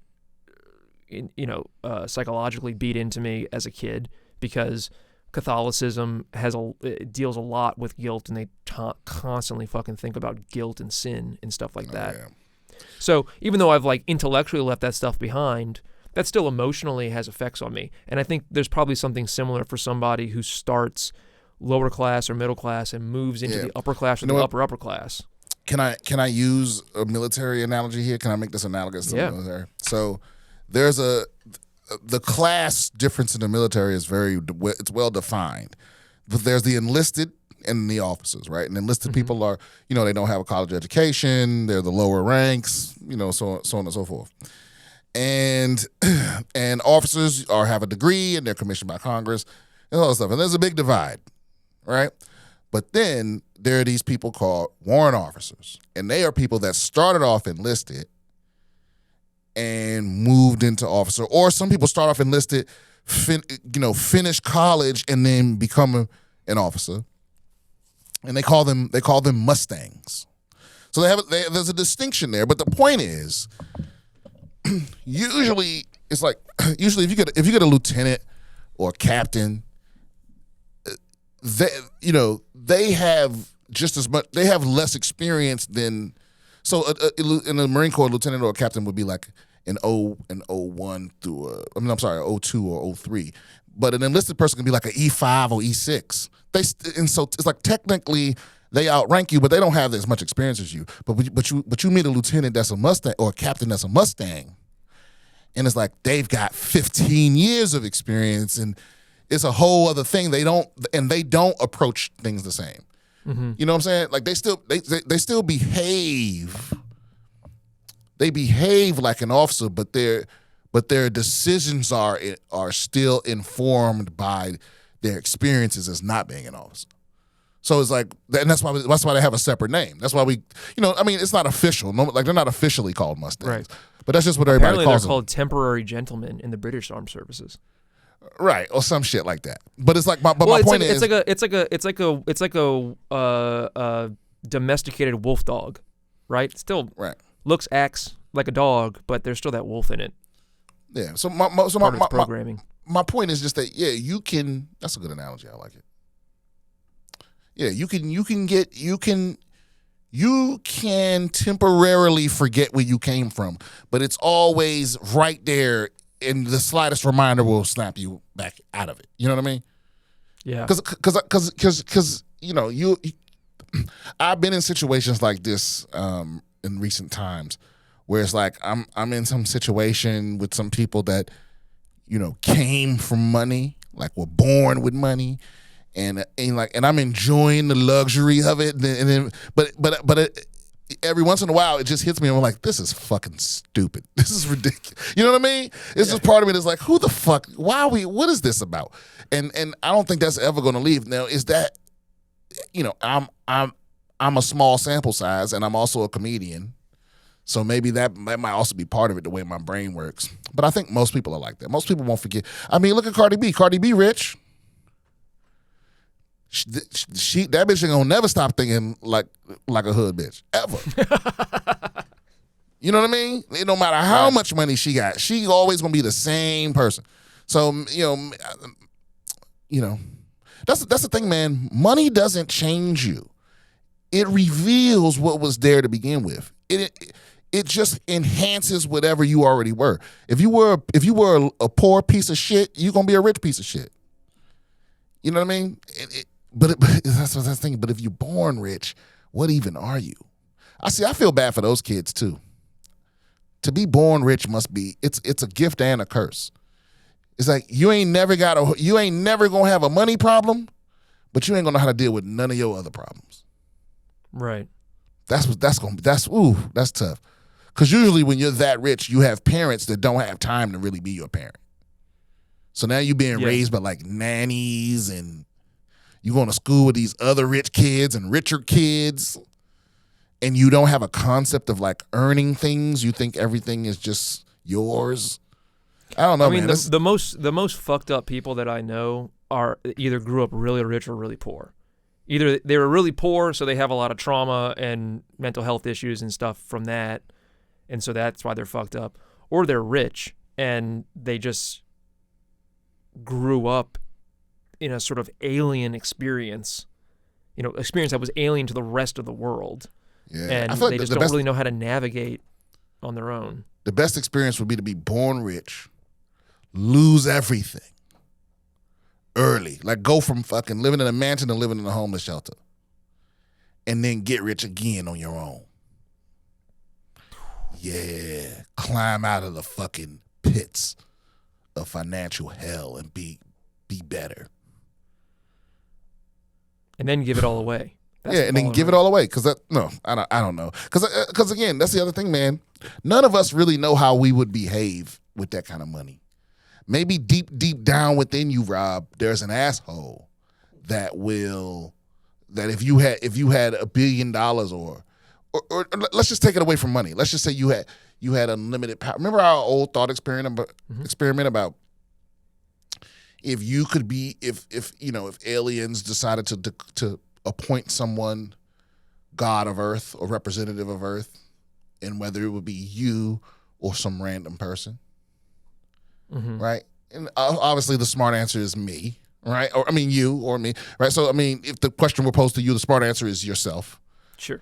psychologically beat into me as a kid, because Catholicism deals a lot with guilt, and they constantly fucking think about guilt and sin and stuff like that. Yeah. So even though I've like intellectually left that stuff behind, that still emotionally has effects on me. And I think there's probably something similar for somebody who starts lower class or middle class and moves into the upper class or the upper class. Can I use a military analogy here? Can I make this analogous to the military? So there's the class difference in the military is it's well defined. But there's the enlisted and the officers, right? And enlisted people are, they don't have a college education, they're the lower ranks, so on and so forth. And officers have a degree and they're commissioned by Congress and all that stuff. And there's a big divide, right? But then there are these people called warrant officers, and they are people that started off enlisted and moved into officer, or some people start off enlisted, finish college and then become an officer, and they call them Mustangs. So there's a distinction there, but the point is, usually if you get a lieutenant or a captain, they have just as much. They have less experience than. So in the Marine Corps, a lieutenant or a captain would be like an 01 through an 02 or 03. But an enlisted person can be like an E5 or E6. So it's like technically They outrank you, but they don't have as much experience as you. But you meet a lieutenant that's a Mustang or a captain that's a Mustang, and it's like they've got 15 years of experience, and it's a whole other thing. They don't approach things the same. Mm-hmm. You know what I'm saying? Like they still behave. They behave like an officer, but their decisions are still informed by their experiences as not being an officer. So it's like, and that's why they have a separate name. That's why it's not official. No, like they're not officially called Mustangs, right? But that's just what everybody Apparently calls they're them. called temporary gentlemen in the British Armed Services. Right, or some shit like that. But it's like, my point is, it's like a domesticated wolf dog, right? Still acts like a dog, but there's still that wolf in it. Yeah. So my programming. My point is just that you can. That's a good analogy. I like it. Yeah, you can temporarily forget where you came from, but it's always right there, and the slightest reminder will snap you back out of it. You know what I mean? Yeah. Because I've been in situations like this in recent times, where it's like I'm in some situation with some people that came from money, like were born with money. And I'm enjoying the luxury of it, but every once in a while it just hits me, and I'm like, this is fucking stupid. This is ridiculous. You know what I mean? It's just part of it is like, who the fuck? Why are we? What is this about? And I don't think that's ever going to leave. Now, is that I'm a small sample size, and I'm also a comedian, so maybe that might also be part of it, the way my brain works. But I think most people are like that. Most people won't forget. I mean, look at Cardi B. Cardi B rich. That bitch ain't gonna never stop thinking like a hood bitch ever. You know what I mean? It no matter how much money she got, she always gonna be the same person. So that's the thing, man. Money doesn't change you. It reveals what was there to begin with. It just enhances whatever you already were. If you were a poor piece of shit, you're gonna be a rich piece of shit. You know what I mean? But that's what I was thinking. But if you're born rich, what even are you? I feel bad for those kids too. To be born rich it's a gift and a curse. It's like you ain't never gonna have a money problem, but you ain't gonna know how to deal with none of your other problems. Right. That's tough. Because usually when you're that rich, you have parents that don't have time to really be your parent. So now you're being raised by like nannies, and you going to school with these other rich kids and richer kids, and you don't have a concept of like earning things. You think everything is just yours. I don't know. I mean, man. The most fucked up people that I know are either grew up really rich or really poor. Either they were really poor, so they have a lot of trauma and mental health issues and stuff from that, and so that's why they're fucked up, or they're rich and they just grew up in a sort of alien experience, experience that was alien to the rest of the world. Yeah. And they just don't really know how to navigate on their own. The best experience would be to be born rich, lose everything early. Like go from fucking living in a mansion to living in a homeless shelter, and then get rich again on your own. Yeah. Climb out of the fucking pits of financial hell and be better. And then give it all away. And then give it all away. I don't know. Because again, that's the other thing, man. None of us really know how we would behave with that kind of money. Maybe deep down within you, Rob, there's an asshole that if you had $1 billion or let's just take it away from money. Let's just say you had unlimited power. Remember our old thought experiment about if you could be if aliens decided to appoint someone God of Earth or representative of Earth, and whether it would be you or some random person, right? And obviously the smart answer is me, right? Or you or me, right? So if the question were posed to you, the smart answer is yourself. Sure.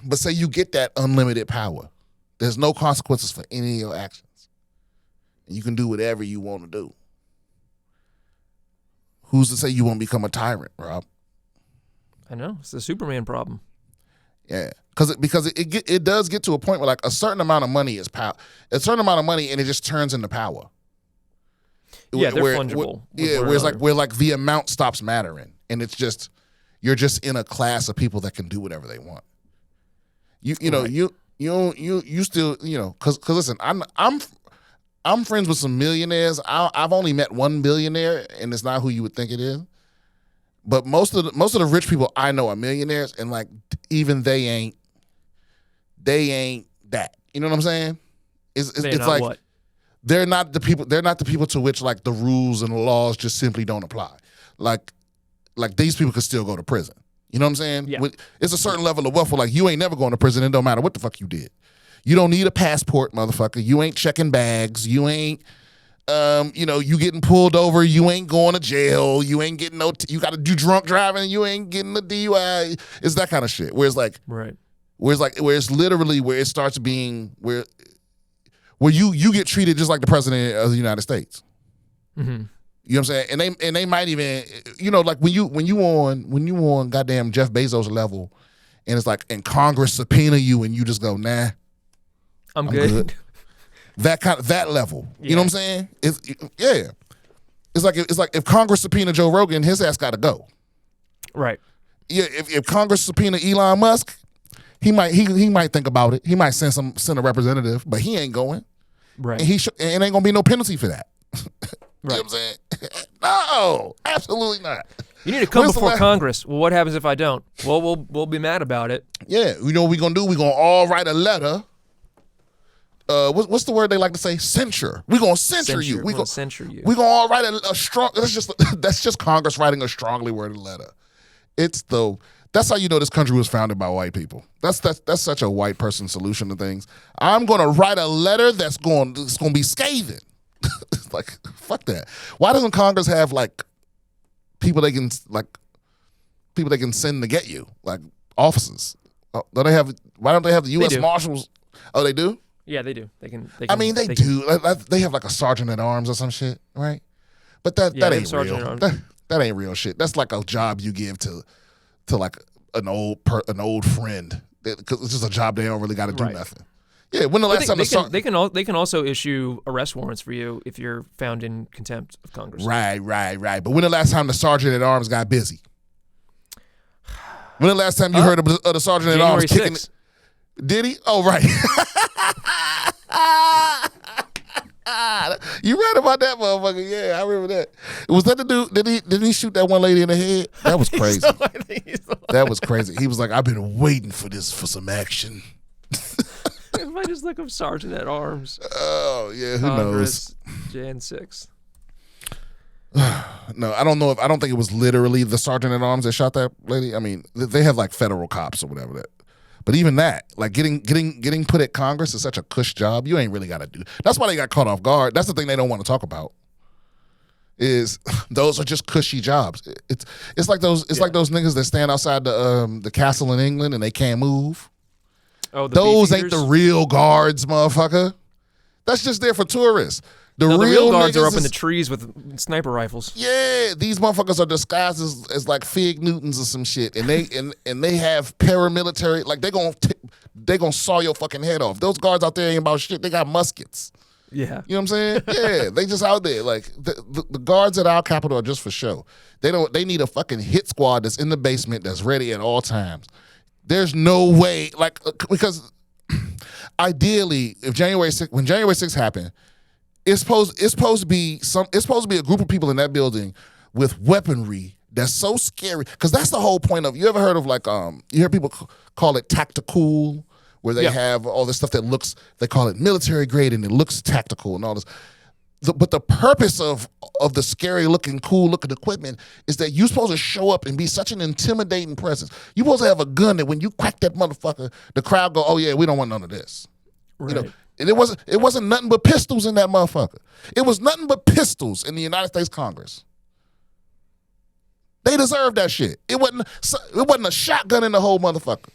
But say you get that unlimited power. There's no consequences for any of your actions. And you can do whatever you want to do. Who's to say you won't become a tyrant, Rob? I know. It's the Superman problem. Yeah, because it does get to a point where like a certain amount of money is power, a certain amount of money, and it just turns into power. Yeah, they're fungible. Where like the amount stops mattering, and it's just you're just in a class of people that can do whatever they want. You still because listen, I'm friends with some millionaires. I've only met one billionaire, and it's not who you would think it is. But most of the rich people I know are millionaires, and like even they ain't that. You know what I'm saying? It's like what? They're not the people. They're not the people to which like the rules and the laws just simply don't apply. Like these people could still go to prison. You know what I'm saying? Yeah. It's a certain level of wealth where like you ain't never going to prison. It don't matter what the fuck you did. You don't need a passport, motherfucker. You ain't checking bags. You ain't. You getting pulled over, you ain't going to jail, you ain't getting you got to do drunk driving, you ain't getting a DUI. It's that kind of shit. Where it's literally where it starts being where you get treated just like the president of the United States. Mm-hmm. You know what I'm saying? And they might even like when you on goddamn Jeff Bezos level, and it's like and Congress subpoena you and you just go nah, I'm good. That level, you know what I'm saying? It's like if Congress subpoena Joe Rogan, his ass got to go. Right. Yeah. If Congress subpoena Elon Musk, he might think about it. He might send a representative, but he ain't going. Right. And and ain't gonna be no penalty for that. Right. You know what I'm saying? No, absolutely not. You need to come before Congress. Well, what happens if I don't? Well, we'll be mad about it. Yeah. You know what we're gonna do? We're gonna all write a letter. What's the word they like to say? Censure. We're gonna censure you. We're gonna censure you. We're gonna all write a strong. That's just Congress writing a strongly worded letter. That's how you know this country was founded by white people. That's such a white person solution to things. I'm gonna write a letter that's gonna be scathing. Like fuck that. Why doesn't Congress have like people they can send to get you, like officers? Why don't they have the U.S. Marshals? Oh, they do. Yeah, they do. They do. They have like a sergeant at arms or some shit, right? But that ain't real. That ain't real shit. That's like a job you give to like an old friend, because it's just a job they don't really got to do nothing. Yeah. When the last time they can also issue arrest warrants for you if you're found in contempt of Congress. Right. But when the last time the sergeant at arms got busy? When the last time you heard of the sergeant at arms kicking? 6th. Did he? Oh, right. You read about that motherfucker? Yeah, I remember that. Was that the dude? Did he shoot that one lady in the head? That was crazy. That was crazy. He was like, "I've been waiting for some action." If I just look up sergeant at arms. Oh yeah, who knows? Jan 6th. No, I don't know I don't think it was literally the sergeant at arms that shot that lady. I mean, they have like federal cops or whatever that. But even that, like getting put at Congress is such a cush job. You ain't really got to do. That's why they got caught off guard. That's the thing they don't want to talk about. Is those are just cushy jobs. It's like those niggas that stand outside the castle in England and they can't move. Oh, those ain't the real guards, motherfucker. That's just there for tourists. The real guards are up in the trees with sniper rifles. Yeah, these motherfuckers are disguised as like Fig Newtons or some shit, and they have paramilitary. Like they gonna saw your fucking head off. Those guards out there ain't about shit. They got muskets. Yeah, you know what I'm saying? Yeah, they just out there. Like the guards at our Capitol are just for show. They need a fucking hit squad that's in the basement that's ready at all times. There's no way, like, because ideally, when January 6th happened. It's supposed to be a group of people in that building with weaponry that's so scary. Because that's the whole point of. You ever heard of like you hear people call it tactical, where they have all this stuff that looks. They call it military grade and it looks tactical and all this. But the purpose of the scary looking, cool looking equipment is that you're supposed to show up and be such an intimidating presence. You're supposed to have a gun that when you crack that motherfucker, the crowd go, "Oh yeah, we don't want none of this." Right. You know. And it wasn't nothing but pistols in that motherfucker. It was nothing but pistols in the United States Congress. They deserve that shit. It wasn't a shotgun in the whole motherfucker.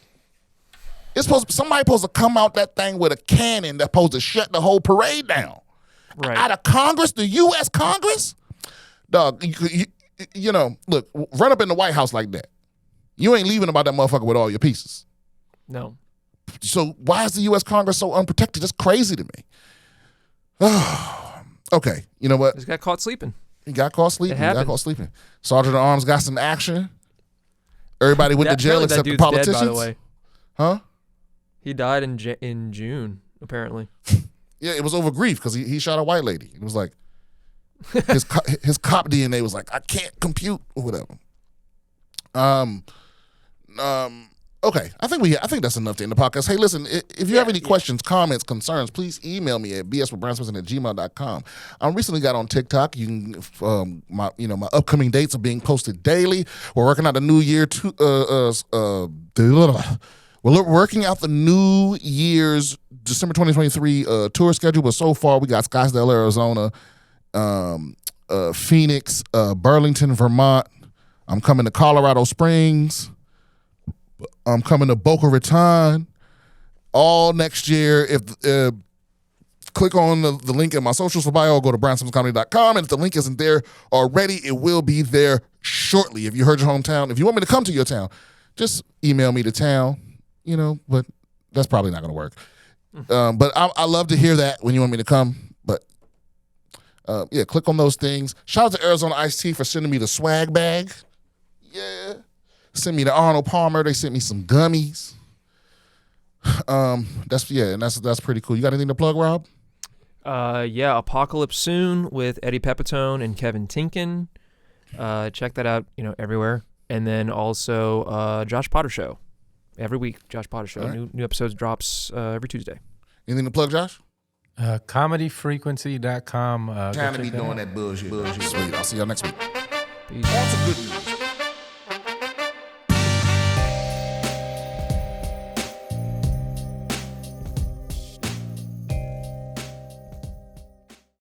Somebody supposed to come out that thing with a cannon that's supposed to shut the whole parade down. Right. Out of Congress, the U.S. Congress, dog. You know, look, run up in the White House like that. You ain't leaving about that motherfucker with all your pieces. No. So why is the U.S. Congress so unprotected? That's crazy to me. Okay, you know what? Just got caught sleeping. He got caught sleeping. He got caught sleeping. Sergeant at Arms got some action. Everybody went to jail except the politicians. Dead, by the way. Huh? He died in June, apparently. Yeah, it was over grief because he shot a white lady. It was like his cop DNA was like, I can't compute or whatever. Okay, I think that's enough to end the podcast. Hey, listen, if you have any questions, comments, concerns, please email me at bswithbriansimpson@gmail.com. I recently got on TikTok. You can, my upcoming dates are being posted daily. We're working out the new year. We're working out the New Year's December 2023 tour schedule, but so far we got Scottsdale, Arizona, Phoenix, Burlington, Vermont. I'm coming to Colorado Springs. I'm coming to Boca Raton all next year. If click on the link in my socials for bio, or go to briansimpsoncomedy.com, and if the link isn't there already, it will be there shortly. If you heard your hometown, if you want me to come to your town, just email me to town, but that's probably not going to work. But I love to hear that when you want me to come. But yeah, click on those things. Shout out to Arizona Iced Tea for sending me the swag bag. Yeah. Sent me the Arnold Palmer. They sent me some gummies. That's pretty cool. You got anything to plug, Rob? Yeah, Apocalypse Soon with Eddie Pepitone and Kevin Tinkin. Check that out, everywhere. And then also Josh Potter Show. Every week, Josh Potter Show. Right. New episodes drops every Tuesday. Anything to plug, Josh? Comedyfrequency.com. Time to be doing that bullshit. Sweet. I'll see y'all next week. Peace. On to good news.